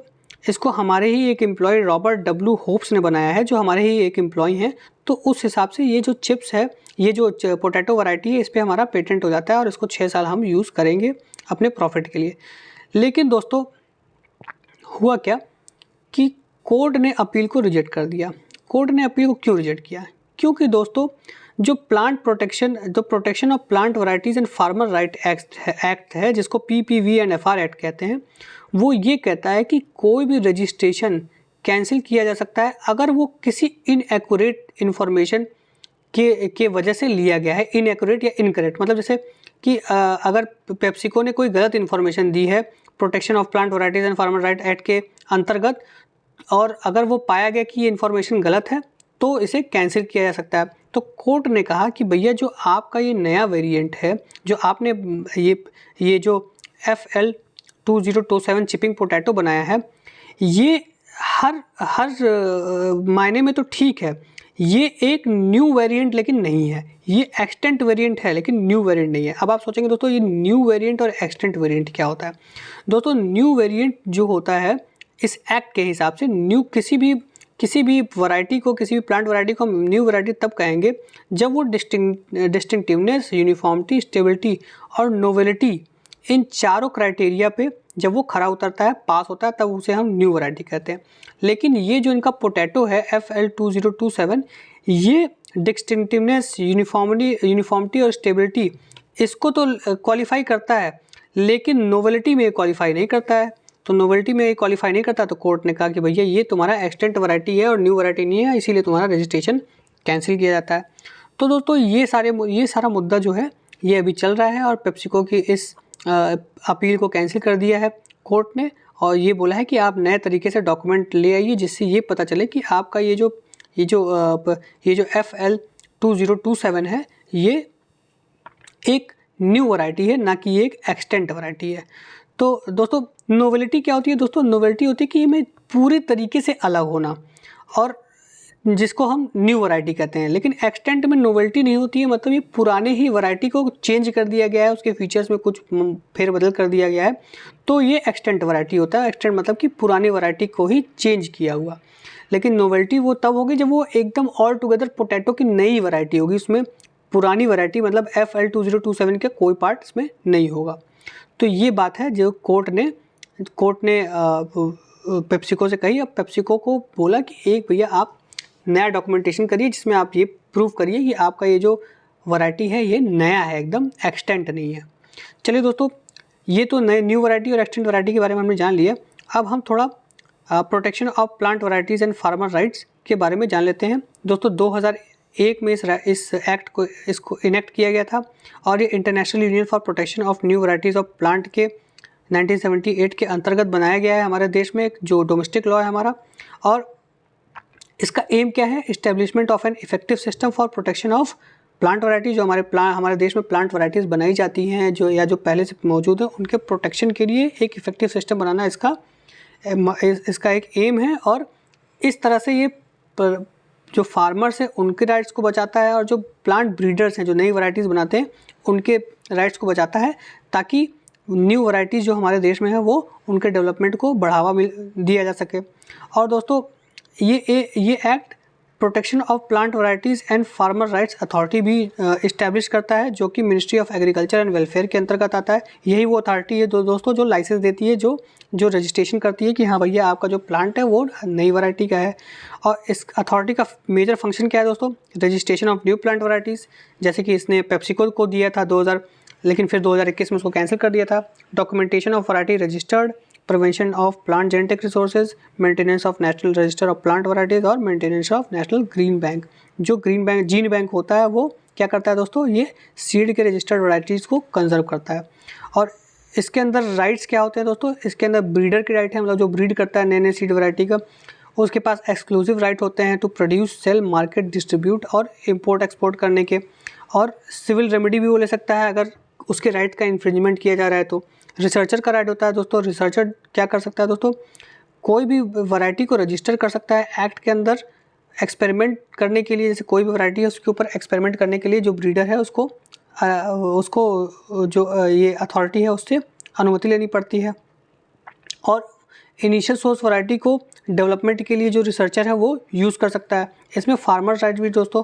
Speaker 1: हमारे ही एक एम्प्लॉय रॉबर्ट W होप्स ने बनाया है, जो हमारे ही एक एम्प्लॉय हैं। तो उस हिसाब से ये जो चिप्स है, ये जो पोटैटो वैरायटी है, इस पर हमारा पेटेंट हो जाता है और इसको 6 साल हम यूज़ करेंगे अपने प्रॉफिट के लिए। लेकिन दोस्तों हुआ क्या कि कोर्ट ने अपील को रिजेक्ट कर दिया। कोर्ट ने अपील को क्यों रिजेक्ट किया? क्योंकि दोस्तों जो protection of plant varieties and farmer right act है, जिसको PPVFR एक्ट कहते हैं, वो ये कहता है कि कोई भी रजिस्ट्रेशन कैंसिल किया जा सकता है अगर वो किसी इनएक्यूरेट इन्फॉर्मेशन के वजह से लिया गया है। इनएक्यूरेट या इनकरेक्ट मतलब जैसे कि अगर पेप्सिको ने कोई गलत इन्फॉर्मेशन दी है protection of plant varieties and farmer right act के अंतर्गत और अगर वो पाया गया कि ये इन्फॉर्मेशन गलत है तो इसे कैंसिल किया जा सकता है। तो कोर्ट ने कहा कि भैया जो आपका ये नया वेरिएंट है, जो आपने ये जो FL2027 चिपिंग पोटैटो बनाया है, ये हर मायने में तो ठीक है, ये एक न्यू वेरिएंट लेकिन नहीं है। ये एक्सटेंट वेरिएंट है लेकिन न्यू वेरिएंट नहीं है। अब आप सोचेंगे दोस्तों ये न्यू वेरिएंट और एक्सटेंट वेरिएंट क्या होता है? दोस्तों न्यू वेरिएंट जो होता है इस एक्ट के हिसाब से न्यू किसी भी वैरायटी को, किसी भी प्लांट वैरायटी को हम न्यू वैरायटी तब कहेंगे जब वो डिस्टिंक्टिवनेस, यूनिफॉर्मिटी, स्टेबिलिटी और नोवेलिटी इन चारों क्राइटेरिया पे जब वो खरा उतरता है, पास होता है, तब उसे हम न्यू वैरायटी कहते हैं। लेकिन ये जो इनका पोटैटो है FL2027, ये डिस्टिंक्टिवनेस, यूनिफॉर्मिटी और स्टेबिलिटी इसको तो क्वालिफाई करता है लेकिन नोवेलिटी में क्वालिफाई नहीं करता है। तो नोवेल्टी में क्वालिफाई नहीं करता तो कोर्ट ने कहा कि भैया ये तुम्हारा एक्सटेंट वैरायटी है और न्यू वैरायटी नहीं है, इसीलिए तुम्हारा रजिस्ट्रेशन कैंसिल किया जाता है। तो दोस्तों ये सारा मुद्दा जो है ये अभी चल रहा है और पेप्सिको की इस अपील को कैंसिल कर दिया है कोर्ट ने और ये बोला है कि आप नए तरीके से डॉक्यूमेंट ले आइए जिससे ये पता चले कि आपका ये जो FL2027 है ये एक न्यू वैरायटी है, ना कि एक एक्सटेंट वैरायटी है। तो दोस्तों नोवेलिटी क्या होती है दोस्तों? नोवेलिटी होती है कि हमें पूरी तरीके से अलग होना, और जिसको हम न्यू वैरायटी कहते हैं। लेकिन एक्सटेंट में नोवेल्टी नहीं होती है, मतलब ये पुराने ही वैरायटी को चेंज कर दिया गया है, उसके फीचर्स में कुछ फेरबदल कर दिया गया है, तो ये एक्सटेंट वैरायटी होता है। एक्सटेंट मतलब कि पुरानी वैरायटी को ही चेंज किया हुआ। लेकिन नोवेल्टी वो तब होगी जब वो एकदम ऑल टुगेदर पोटैटो की नई वैरायटी होगी, उसमें पुरानी वैरायटी मतलब FL2027 का कोई पार्ट इसमें नहीं होगा। तो ये बात है जो कोर्ट ने पेप्सिको से कही। अब पेप्सिको को बोला कि एक भैया आप नया डॉक्यूमेंटेशन करिए जिसमें आप ये प्रूव करिए कि आपका ये जो वैरायटी है ये नया है, एकदम एक्सटेंट नहीं है। चलिए दोस्तों, ये तो नए न्यू वैरायटी और एक्सटेंट वैरायटी के बारे में हमने जान लिया। अब हम थोड़ा protection of plant varieties and farmer rights के बारे में जान लेते हैं। दोस्तों 2001 में इस एक्ट को इनेक्ट किया गया था, और ये international union for protection of new varieties of plant के 1978 के अंतर्गत बनाया गया है हमारे देश में, एक जो डोमेस्टिक लॉ है हमारा। और इसका एम क्या है? Establishment of an effective system for protection of plant variety. जो हमारे देश में प्लांट वैरायटीज़ बनाई जाती हैं जो पहले से मौजूद है, उनके प्रोटेक्शन के लिए एक इफेक्टिव सिस्टम बनाना इसका एक एम है। और इस तरह से ये जो फार्मर्स हैं उनके राइट्स को बचाता है, और जो प्लांट ब्रीडर्स हैं जो नई वैरायटीज़ बनाते हैं उनके राइट्स को बचाता है, ताकि न्यू वैरायटीज़ जो हमारे देश में है वो उनके डेवलपमेंट को बढ़ावा दिया जा सके। और दोस्तों ये act protection of plant varieties and farmer rights authority भी इस्टेब्लिश करता है, जो कि ministry of agriculture and welfare के अंतर्गत आता है। यही वो अथॉरिटी है दोस्तों जो लाइसेंस देती है, जो रजिस्ट्रेशन करती है कि हाँ भैया आपका जो प्लांट है वो नई वैरायटी का है। और इस अथॉरिटी का मेजर फंक्शन क्या है दोस्तों? Registration of new plant varieties, जैसे कि इसने पेप्सिको को दिया था 2000, लेकिन फिर 2021 में उसको कैंसिल कर दिया था। Documentation of variety registered, prevention of plant genetic resources, maintenance of national register of plant varieties, और maintenance of national green bank. जो जीन बैंक होता है वो क्या करता है दोस्तों? ये सीड के रजिस्टर्ड वैरायटीज़ को कंजर्व करता है। और इसके अंदर राइट्स क्या होते हैं दोस्तों? इसके अंदर ब्रीडर के राइट है, मतलब जो ब्रीड करता है नए सीड वैरायटी का, उसके पास एक्सक्लूसिव राइट होते हैं to produce, sell, market, distribute और इम्पोर्ट एक्सपोर्ट करने के। और सिविल रेमेडी भी वो ले सकता है अगर उसके राइट का इन्फ्रिंजमेंट किया जा रहा है तो। रिसर्चर का राइट होता है दोस्तों। रिसर्चर क्या कर सकता है दोस्तों? कोई भी वैरायटी को रजिस्टर कर सकता है एक्ट के अंदर एक्सपेरिमेंट करने के लिए। जैसे कोई भी वैरायटी है उसके ऊपर एक्सपेरिमेंट करने के लिए जो ब्रीडर है उसको जो ये अथॉरिटी है उससे अनुमति लेनी पड़ती है। और इनिशियल सोर्स वैरायटी को डेवलपमेंट के लिए जो रिसर्चर है वो यूज़ कर सकता है। इसमें फार्मर राइट भी दोस्तों,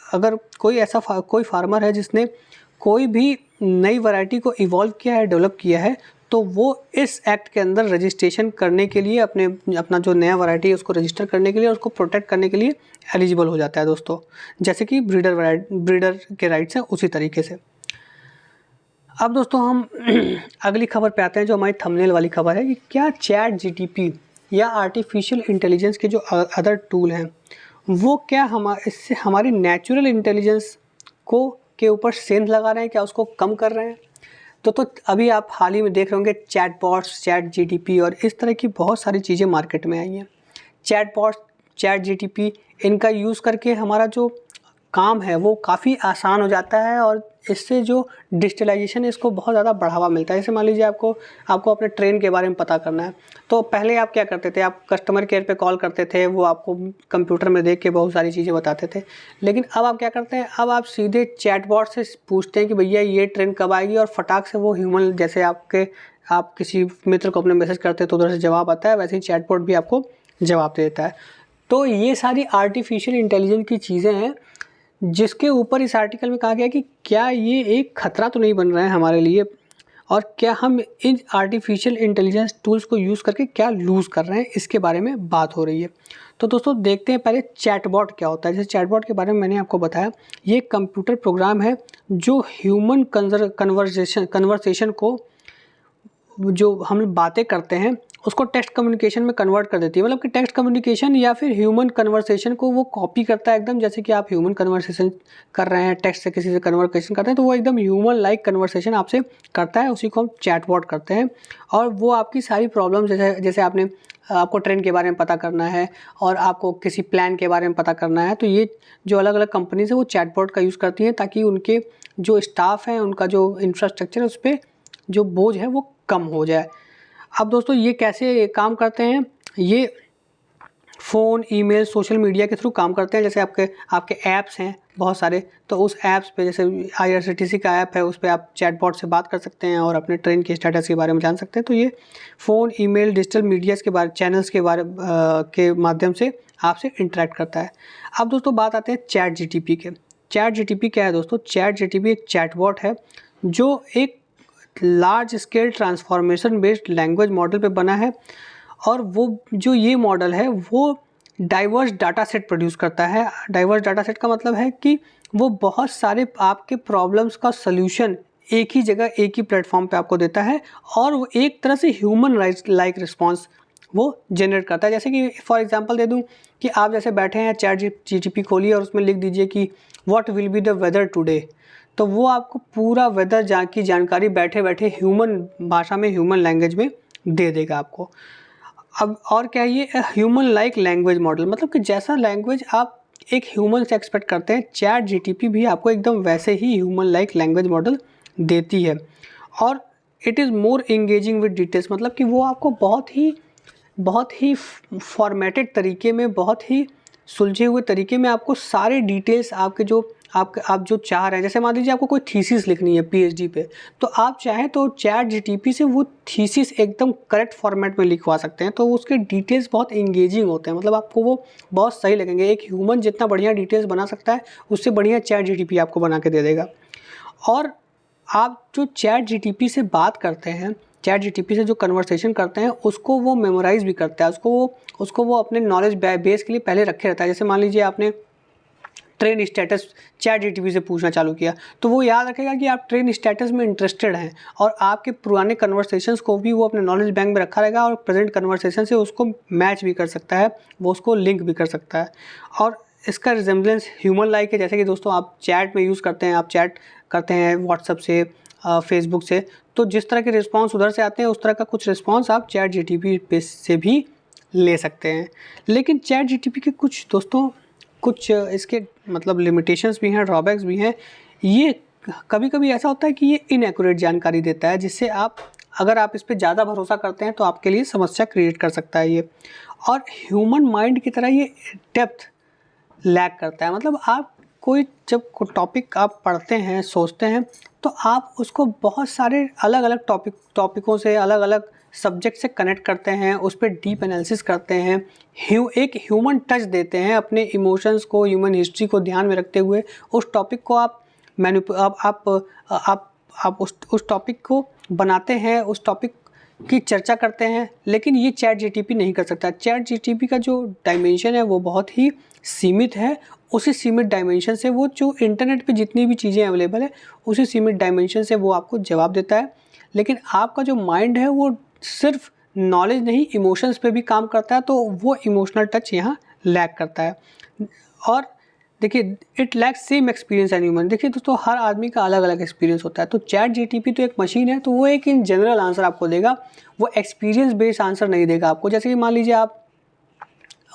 Speaker 1: अगर कोई फार्मर है जिसने कोई भी नई वैरायटी को इवॉल्व किया है, डेवलप किया है, तो वो इस एक्ट के अंदर रजिस्ट्रेशन करने के लिए अपना जो नया वैरायटी है उसको रजिस्टर करने के लिए, उसको प्रोटेक्ट करने के लिए एलिजिबल हो जाता है दोस्तों। जैसे कि ब्रीडर के राइट्स हैं उसी तरीके से। अब दोस्तों हम अगली खबर पे आते हैं जो हमारी थंबनेल वाली खबर है कि क्या ChatGPT या आर्टिफिशियल इंटेलिजेंस के जो अदर टूल हैं वो क्या इससे हमारी नेचुरल इंटेलिजेंस के ऊपर सेंध लगा रहे हैं, क्या उसको कम कर रहे हैं? तो अभी आप हाल ही में देख रहे होंगे चैटबॉट्स, ChatGPT और इस तरह की बहुत सारी चीज़ें मार्केट में आई हैं। चैटबॉट्स, ChatGPT, इनका यूज़ करके हमारा जो काम है वो काफ़ी आसान हो जाता है, और इससे जो डिजिटलाइजेशन है इसको बहुत ज़्यादा बढ़ावा मिलता है। जैसे मान लीजिए आपको अपने ट्रेन के बारे में पता करना है, तो पहले आप क्या करते थे? आप कस्टमर केयर पे कॉल करते थे, वो आपको कंप्यूटर में देख के बहुत सारी चीज़ें बताते थे। लेकिन अब आप क्या करते हैं? अब आप सीधे चैटबॉट से पूछते हैं कि भैया ये ट्रेन कब आएगी, और फटाक से वो ह्यूमन, जैसे आप किसी मित्र को अपने मैसेज करते हैं तो उधर से जवाब आता है, वैसे ही चैटबॉट भी आपको जवाब दे देता है। तो ये सारी आर्टिफिशियल इंटेलिजेंस की चीज़ें हैं जिसके ऊपर इस आर्टिकल में कहा गया कि क्या ये एक खतरा तो नहीं बन रहा है हमारे लिए, और क्या हम इन आर्टिफिशियल इंटेलिजेंस टूल्स को यूज़ करके क्या लूज़ कर रहे हैं, इसके बारे में बात हो रही है। तो दोस्तों देखते हैं पहले चैटबॉट क्या होता है। जैसे चैटबॉट के बारे में मैंने आपको बताया, ये कंप्यूटर प्रोग्राम है जो ह्यूमन कन्वर्सेशन को, जो हम बातें करते हैं उसको टेक्स्ट कम्युनिकेशन में कन्वर्ट कर देती है। मतलब कि टेक्स्ट कम्युनिकेशन या फिर ह्यूमन कन्वर्सेशन को वो कॉपी करता है एकदम, जैसे कि आप ह्यूमन कन्वर्सेशन कर रहे हैं, टेक्स्ट से किसी से कन्वर्सेशन करते हैं तो वो एकदम ह्यूमन लाइक कन्वर्सेशन आपसे करता है, उसी को हम चैटबॉट करते हैं। और वो आपकी सारी प्रॉब्लम, जैसे आपको ट्रेन के बारे में पता करना है और आपको किसी प्लान के बारे में पता करना है, तो ये जो अलग अलग कंपनीज है वो चैटबॉट का यूज़ करती हैं, ताकि उनके जो स्टाफ है, उनका जो इंफ्रास्ट्रक्चर है, उस पर जो बोझ है वो कम हो जाए। अब दोस्तों ये कैसे काम करते हैं, ये फ़ोन, ईमेल, सोशल मीडिया के थ्रू काम करते हैं। जैसे आपके ऐप्स हैं बहुत सारे, तो उस ऐप्स पे जैसे IRCTC का ऐप है, उस पे आप चैटबॉट से बात कर सकते हैं और अपने ट्रेन के स्टेटस के बारे में जान सकते हैं। तो ये फ़ोन, ईमेल, डिजिटल मीडियाज़ के बारे, चैनल्स के बारे के माध्यम से आपसे इंटरेक्ट करता है। अब दोस्तों बात आते हैं ChatGTP के। ChatGTP क्या है दोस्तों? ChatGTP एक चैटबॉट है जो एक large scale transformation based language model पे बना है। और वो जो ये मॉडल है वो डाइवर्स डाटा सेट प्रोड्यूस करता है। डाइवर्स डाटा सेट का मतलब है कि वो बहुत सारे आपके प्रॉब्लम्स का सल्यूशन एक ही जगह, एक ही प्लेटफॉर्म पे आपको देता है, और वो एक तरह से ह्यूमन लाइक रिस्पॉन्स वो जनरेट करता है। जैसे कि फॉर एग्जांपल दे दूं कि आप जैसे बैठे हैं, ChatGPT खोलिए और उसमें लिख दीजिए कि what will be the weather today, तो वो आपको पूरा वेदर की जानकारी बैठे बैठे ह्यूमन भाषा में, ह्यूमन लैंग्वेज में दे देगा आपको। अब और क्या है, ये ह्यूमन लाइक लैंग्वेज मॉडल, मतलब कि जैसा लैंग्वेज आप एक ह्यूमन से एक्सपेक्ट करते हैं, ChatGTP भी आपको एकदम वैसे ही ह्यूमन लाइक लैंग्वेज मॉडल देती है। और it is more engaging with details, मतलब कि वो आपको बहुत ही फॉर्मेटेड तरीके में, बहुत ही सुलझे हुए तरीके में आपको सारे डिटेल्स आपके जो आप जो चाह रहे हैं, जैसे मान लीजिए आपको कोई थीसिस लिखनी है PhD पे, तो आप चाहें तो ChatGTP से वो थीसिस एकदम करेक्ट फॉर्मेट में लिखवा सकते हैं। तो उसके डिटेल्स बहुत एंगेजिंग होते हैं, मतलब आपको वो बहुत सही लगेंगे। एक ह्यूमन जितना बढ़िया डिटेल्स बना सकता है, उससे बढ़िया ChatGTP आपको बना के दे देगा। और आप जो ChatGTP से बात करते हैं, ChatGTP से जो कन्वर्सेशन करते हैं, उसको वो मेमोराइज़ भी करता है, उसको वो अपने नॉलेज बेस के लिए पहले रखे रहता है। जैसे मान लीजिए आपने ट्रेन स्टेटस ChatGTP से पूछना चालू किया, तो वो याद रखेगा कि आप ट्रेन स्टेटस में इंटरेस्टेड हैं, और आपके पुराने कन्वर्सेशंस को भी वो अपने नॉलेज बैंक में रखा रहेगा, और प्रेजेंट कन्वर्सेशन से उसको मैच भी कर सकता है, वो उसको लिंक भी कर सकता है। और इसका रिजेम्बलेंस ह्यूमन लाइक है। जैसे कि दोस्तों आप चैट में यूज़ करते हैं, आप चैट करते हैं व्हाट्सअप से, फेसबुक से, तो जिस तरह के रिस्पॉन्स उधर से आते हैं, उस तरह का कुछ रिस्पॉन्स आप ChatGTP से भी ले सकते हैं। लेकिन ChatGTP के कुछ दोस्तों कुछ इसके मतलब लिमिटेशंस भी हैं, ड्रॉबैक्स भी हैं। ये कभी कभी ऐसा होता है कि ये इनएक्यूरेट जानकारी देता है, जिससे अगर आप इस पर ज़्यादा भरोसा करते हैं तो आपके लिए समस्या क्रिएट कर सकता है ये। और ह्यूमन माइंड की तरह ये डेप्थ लैक करता है। मतलब आप जब कोई टॉपिक आप पढ़ते हैं, सोचते हैं, तो आप उसको बहुत सारे अलग अलग टॉपिकों से, अलग अलग सब्जेक्ट से कनेक्ट करते हैं, उस पर डीप एनालिसिस करते हैं, एक ह्यूमन टच देते हैं, अपने इमोशंस को, ह्यूमन हिस्ट्री को ध्यान में रखते हुए उस टॉपिक को आप उस टॉपिक को बनाते हैं, उस टॉपिक की चर्चा करते हैं। लेकिन ये ChatGTP नहीं कर सकता। ChatGTP का जो डायमेंशन है वो बहुत ही सीमित है। उसी सीमित डायमेंशन से वो जो इंटरनेट पे जितनी भी चीज़ें अवेलेबल है, उसी सीमित डायमेंशन से वो आपको जवाब देता है। लेकिन आपका जो माइंड है वो सिर्फ नॉलेज नहीं, इमोशंस पे भी काम करता है, तो वो इमोशनल टच यहाँ लैक करता है। और देखिए, it lacks same experience an human. देखिए दोस्तों, हर आदमी का अलग अलग एक्सपीरियंस होता है। तो ChatGTP तो एक मशीन है, तो वो एक इन जनरल आंसर आपको देगा, वो एक्सपीरियंस बेस्ड आंसर नहीं देगा आपको। जैसे कि मान लीजिए आप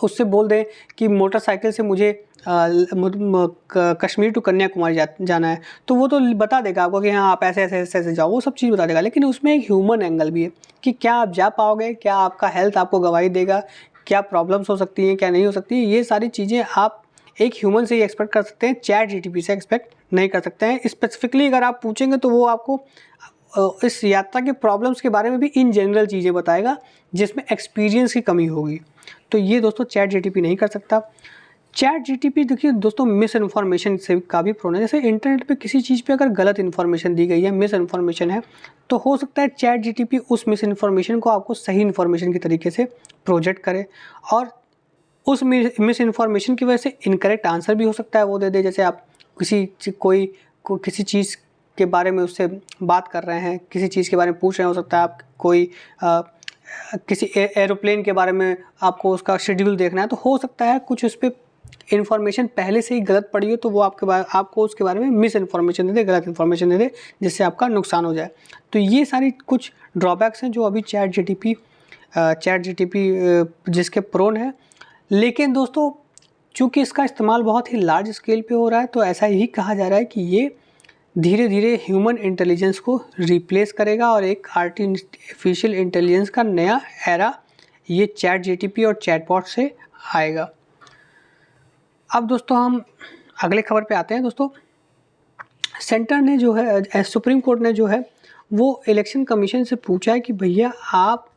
Speaker 1: उससे बोल दें कि मोटरसाइकिल से मुझे कश्मीर टू कन्याकुमारी जाना है, तो वो तो बता देगा आपको कि हाँ आप ऐसे ऐसे ऐसे ऐसे जाओ, वो सब चीज़ बता देगा। लेकिन उसमें एक ह्यूमन एंगल भी है कि क्या आप जा पाओगे, क्या आपका हेल्थ आपको गवाही देगा, क्या प्रॉब्लम्स हो सकती हैं, क्या नहीं हो सकती है, ये सारी चीज़ें आप एक ह्यूमन से ही एक्सपेक्ट कर सकते हैं, ChatGTP से एक्सपेक्ट नहीं कर सकते हैं। स्पेसिफिकली अगर आप पूछेंगे तो वो आपको इस यात्रा के प्रॉब्लम्स के बारे में भी इन जनरल चीज़ें बताएगा, जिसमें एक्सपीरियंस की कमी होगी। तो ये दोस्तों ChatGTP नहीं कर सकता। ChatGTP देखिए दोस्तों, मिस इन्फॉर्मेशन से का भी प्रोन है। जैसे इंटरनेट पे किसी चीज़ पे अगर गलत इन्फॉर्मेशन दी गई है, मिस इन्फॉर्मेशन है, तो हो सकता है ChatGTP उस मिस इन्फॉर्मेशन को आपको सही इन्फॉर्मेशन के तरीके से प्रोजेक्ट करे, और उस मिस इन्फॉर्मेशन की वजह से इनकरेक्ट आंसर भी हो सकता है वो दे दे। जैसे आप किसी चीज़ के बारे में उससे बात कर रहे हैं, किसी चीज़ के बारे में पूछ रहे हैं, हो सकता है आप कोई किसी एरोप्लेन के बारे में आपको उसका शेड्यूल देखना है, तो हो सकता है कुछ उस पर इन्फॉर्मेशन पहले से ही गलत पड़ी हो, तो वो आपको उसके बारे में मिस इन्फॉर्मेशन दे दे, गलत इन्फॉर्मेशन दे दे, जिससे आपका नुकसान हो जाए। तो ये सारी कुछ ड्रॉबैक्स हैं जो अभी चैट जीटीपी जिसके प्रोन है। लेकिन दोस्तों चूँकि इसका इस्तेमाल बहुत ही लार्ज स्केल पे हो रहा है, तो ऐसा ही कहा जा रहा है कि ये धीरे धीरे ह्यूमन इंटेलिजेंस को रिप्लेस करेगा और एक आर्टिफिशियल इंटेलिजेंस का नया एरा ये चैट जीटीपी और चैटबॉट से आएगा। अब दोस्तों हम अगले खबर पे आते हैं। दोस्तों सेंटर ने जो है, सुप्रीम कोर्ट ने जो है वो इलेक्शन कमीशन से पूछा है कि भैया आप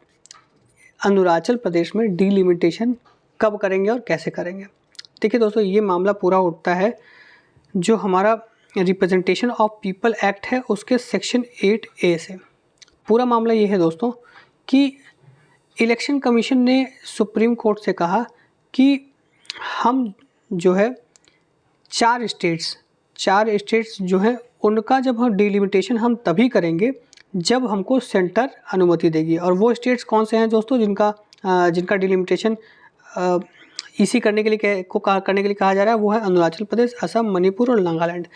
Speaker 1: अरुणाचल प्रदेश में डिलिमिटेशन कब करेंगे और कैसे करेंगे। देखिए दोस्तों, ये मामला पूरा उठता है जो हमारा रिप्रेजेंटेशन ऑफ पीपल एक्ट है उसके सेक्शन 8A से। पूरा मामला ये है दोस्तों कि इलेक्शन कमीशन ने सुप्रीम कोर्ट से कहा कि हम जो है चार स्टेट्स जो हैं उनका जब हम डिलिमिटेशन हम तभी करेंगे जब हमको सेंटर अनुमति देगी। और वो स्टेट्स कौन से हैं दोस्तों जिनका डिलिमिटेशन इसी करने के लिए कहा जा रहा है, वो है अरुणाचल प्रदेश, असम, मणिपुर और नागालैंड।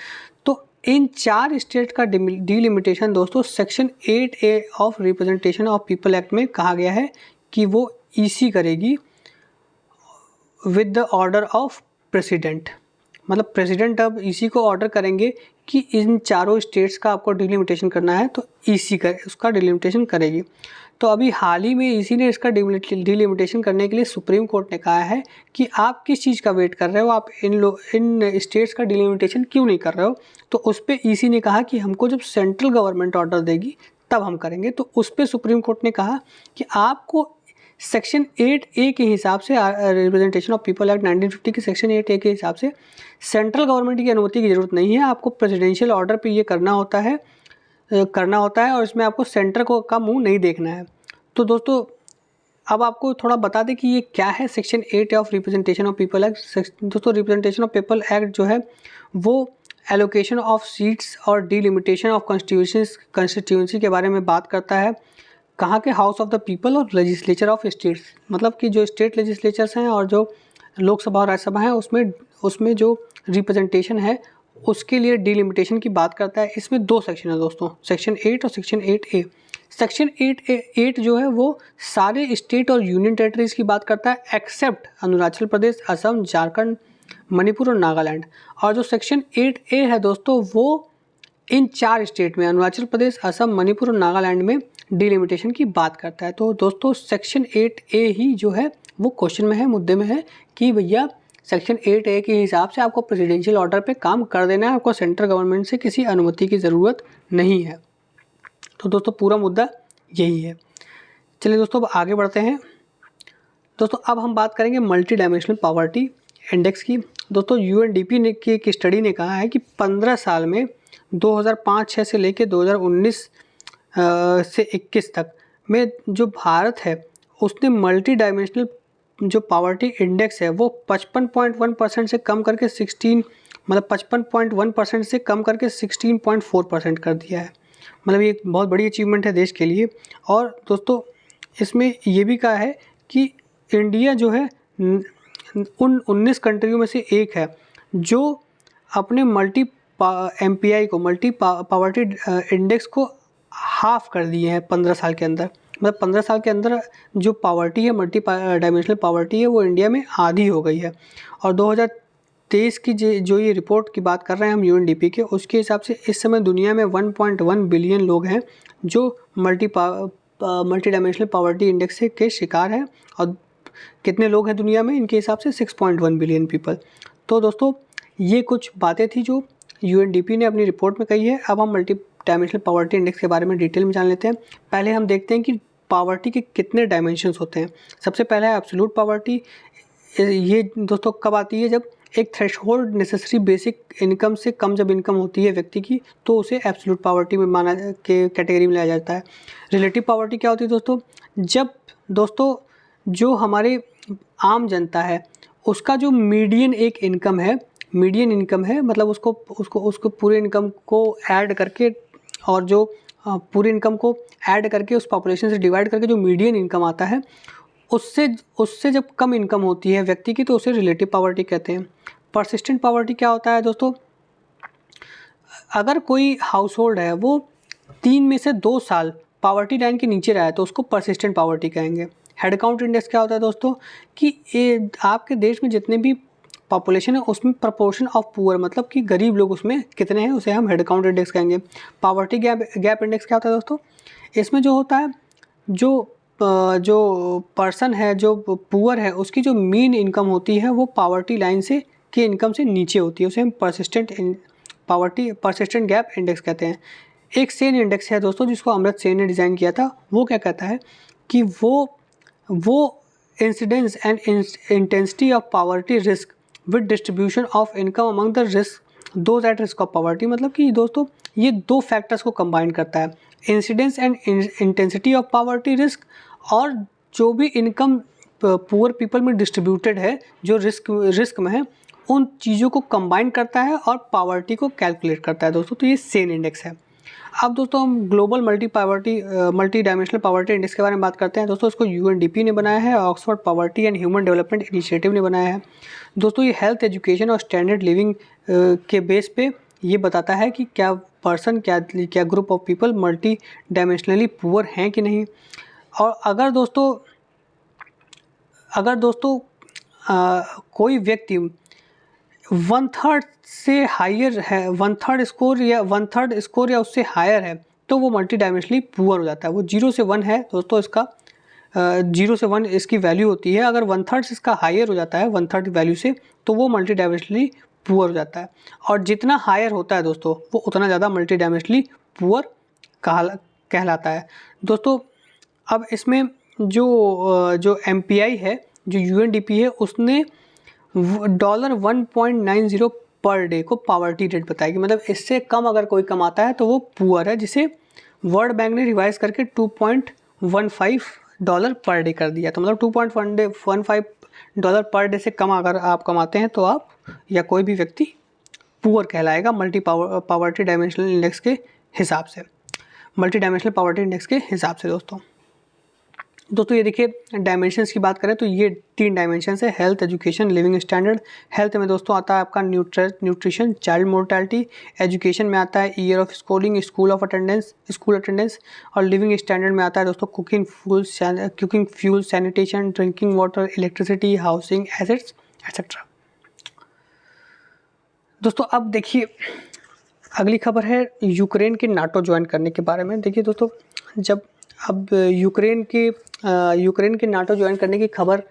Speaker 1: तो इन चार स्टेट का डिलिमिटेशन दोस्तों section 8A of representation of people act में कहा गया है कि वो ईसी करेगी with the order of president. मतलब प्रेसिडेंट अब ईसी को ऑर्डर करेंगे कि इन चारों स्टेट्स का आपको डिलिमिटेशन करना है, तो ईसी उसका डिलिमिटेशन करेगी। तो अभी हाल ही में ईसी ने इसका डिलिमिटेशन करने के लिए सुप्रीम कोर्ट ने कहा है कि आप किस चीज़ का वेट कर रहे हो, आप इन स्टेट्स का डिलिमिटेशन क्यों नहीं कर रहे हो। तो उस पर ईसी ने कहा कि हमको जब सेंट्रल गवर्नमेंट ऑर्डर देगी तब हम करेंगे। तो उस पर सुप्रीम कोर्ट ने कहा कि आपको सेक्शन 8A के हिसाब से, रिप्रेजेंटेशन ऑफ पीपल एक्ट 1950 के सेक्शन 8A के हिसाब से सेंट्रल गवर्नमेंट की अनुमति की ज़रूरत नहीं है, आपको प्रेसिडेंशियल ऑर्डर पे ये करना होता है और इसमें आपको सेंटर का मुंह नहीं देखना है। तो दोस्तों अब आपको थोड़ा बता दें कि ये क्या है section 8 of representation of people act. दोस्तों रिप्रेजेंटेशन ऑफ पीपल एक्ट जो है वो एलोकेशन ऑफ सीट्स और डिलिमिटेशन ऑफ कॉन्स्टिट्यूंसी के बारे में बात करता है। कहाँ के हाउस ऑफ द पीपल और लेजिस्लेचर ऑफ स्टेट्स, मतलब कि जो स्टेट लेजिस्लेचर्स हैं और जो लोकसभा और राज्यसभा हैं उसमें जो रिप्रेजेंटेशन है उसके लिए डिलिमिटेशन की बात करता है। इसमें दो सेक्शन है दोस्तों, सेक्शन 8 और सेक्शन 8A। सेक्शन 8 जो है वो सारे स्टेट और यूनियन टेरिटरीज की बात करता है एक्सेप्ट अरुणाचल प्रदेश, असम, झारखंड, मणिपुर और नागालैंड। और जो सेक्शन 8A है दोस्तों वो इन चार स्टेट में अरुणाचल प्रदेश, असम, मणिपुर और नागालैंड में डिलिमिटेशन की बात करता है। तो दोस्तों सेक्शन 8A ही जो है वो क्वेश्चन में है, मुद्दे में है कि भैया सेक्शन 8A के हिसाब से आपको प्रेसिडेंशियल ऑर्डर पे काम कर देना है, आपको सेंट्रल गवर्नमेंट से किसी अनुमति की ज़रूरत नहीं है। तो दोस्तों पूरा मुद्दा यही है। चलिए दोस्तों अब आगे बढ़ते हैं। दोस्तों अब हम बात करेंगे मल्टी डायमेंशनल पॉवर्टी इंडेक्स की। दोस्तों UNDP ने की एक स्टडी ने कहा है कि 15 साल में 2005-6 से लेकर 2019 से 21 तक में जो भारत है उसने मल्टी डायमेंशनल जो पॉवर्टी इंडेक्स है वो 55.1% से कम करके 55.1% से कम करके 16.4% कर दिया है। मतलब ये एक बहुत बड़ी अचीवमेंट है देश के लिए। और दोस्तों इसमें ये भी कहा है कि इंडिया जो है उन 19 कंट्रियों में से एक है जो अपने मल्टी पॉवर्टी इंडेक्स को हाफ कर दिए हैं 15 साल के अंदर। मतलब 15 साल के अंदर जो पॉवर्टी है, मल्टी डायमेंशनल पॉवर्टी है, वो इंडिया में आधी हो गई है। और 2023 की जो ये रिपोर्ट की बात कर रहे हैं हम UNDP के, उसके हिसाब से इस समय दुनिया में 1.1 बिलियन लोग हैं जो मल्टी डायमेंशनल पॉवर्टी इंडेक्स के शिकार हैं। और कितने लोग हैं दुनिया में, इनके हिसाब से 6.1 बिलियन पीपल। तो दोस्तों ये कुछ बातें थी जो UNDP ने अपनी रिपोर्ट में कही है। अब हम मल्टी डायमेंशनल पॉवर्टी इंडेक्स के बारे में डिटेल में जान लेते हैं। पहले हम देखते हैं कि पॉवर्टी के कितने डायमेंशंस होते हैं। सबसे पहला है एब्सोल्यूट पॉवर्टी। ये दोस्तों कब आती है, जब एक थ्रेशहोल्ड नेसेसरी बेसिक इनकम से कम जब इनकम होती है व्यक्ति की तो उसे एब्सोल्यूट पॉवर्टी में माना के कैटेगरी में लाया जाता है। रिलेटिव पॉवर्टी क्या होती है दोस्तों, जब दोस्तों जो हमारे आम जनता है उसका जो मीडियन इनकम है, मतलब उसको पूरे इनकम को ऐड करके और जो पूरी इनकम को ऐड करके उस पॉपुलेशन से डिवाइड करके जो मीडियन इनकम आता है उससे जब कम इनकम होती है व्यक्ति की तो उसे रिलेटिव पॉवर्टी कहते हैं। परसिस्टेंट पॉवर्टी क्या होता है दोस्तों, अगर कोई हाउस होल्ड है वो 3 में से 2 साल पॉवर्टी लाइन के नीचे रहा है तो उसको परसिस्टेंट पॉवर्टी कहेंगे। हेड काउंट इंडेक्स क्या होता है दोस्तों कि आपके देश में जितने भी पॉपुलेशन है उसमें प्रपोर्शन ऑफ पुअर मतलब कि गरीब लोग उसमें कितने हैं उसे हम हेड काउंट इंडेक्स कहेंगे। पॉवर्टी गैप इंडेक्स क्या होता है दोस्तों, इसमें जो होता है जो पर्सन है जो पुअर है उसकी जो मीन इनकम होती है वो पॉवर्टी लाइन से की इनकम से नीचे होती है, उसे हम परसिस्टेंट गैप इंडेक्स कहते हैं। एक सेन इंडेक्स है दोस्तों जिसको अमृत सेन ने डिज़ाइन किया था, वो क्या कहता है कि वो incidence and intensity of poverty risk with distribution of income among the risk those at risk of poverty. मतलब कि दोस्तों ये 2 फैक्टर्स को कंबाइन करता है, incidence and intensity of poverty risk और जो भी इनकम पुअर पीपल में डिस्ट्रीब्यूटेड है जो रिस्क में है उन चीज़ों को कंबाइन करता है और पॉवर्टी को कैलकुलेट करता है दोस्तों। तो ये सेन इंडेक्स है। अब दोस्तों हम global multi dimensional poverty index के बारे में बात करते हैं दोस्तों। इसको यूएनडीपी ने बनाया है, Oxford poverty and human development initiative ने बनाया है दोस्तों। ये हेल्थ, एजुकेशन और स्टैंडर्ड लिविंग के बेस पे ये बताता है कि क्या पर्सन क्या group of people multi dimensionally poor हैं कि नहीं। और अगर दोस्तों कोई व्यक्ति 1/3 से हायर है, 1/3 स्कोर या उससे हायर है तो वो मल्टी डायमेंशनली पुअर हो जाता है। वो 0 से 1 है दोस्तों, इसका 0 से 1 इसकी वैल्यू होती है। अगर 1/3 इसका हायर हो जाता है 1/3 वैल्यू से तो वो मल्टी डायमेंशनली पुअर हो जाता है। और जितना हायर होता है दोस्तों वो उतना ज़्यादा मल्टी डायमेंशनली पुअर कहलाता है दोस्तों। अब इसमें जो MPI है, जो UNDP है, उसने $1.90 पर डे को पॉवर्टी रेट बताएगी। मतलब इससे कम अगर कोई कमाता है तो वो पुअर है, जिसे वर्ल्ड बैंक ने रिवाइज करके $2.15 पर डे कर दिया। तो मतलब $2.15 पर डे से कम अगर आप कमाते हैं तो आप या कोई भी व्यक्ति पुअर कहलाएगा मल्टी डायमेंशनल इंडेक्स के हिसाब से, दोस्तों ये देखिए डायमेंशंस की बात करें तो ये 3 डायमेंशंस है, health, education, living standard. Health में दोस्तों आता है आपका न्यूट्रिशन, चाइल्ड मोर्टेलिटी। एजुकेशन में आता है year of schooling, school attendance. और लिविंग स्टैंडर्ड में आता है दोस्तों cooking fuel, sanitation, drinking water, electricity, housing, assets etcetera. दोस्तों अब देखिए अगली खबर है यूक्रेन के नाटो ज्वाइन करने के बारे में। देखिए दोस्तों जब अब यूक्रेन के नाटो ज्वाइन करने की खबर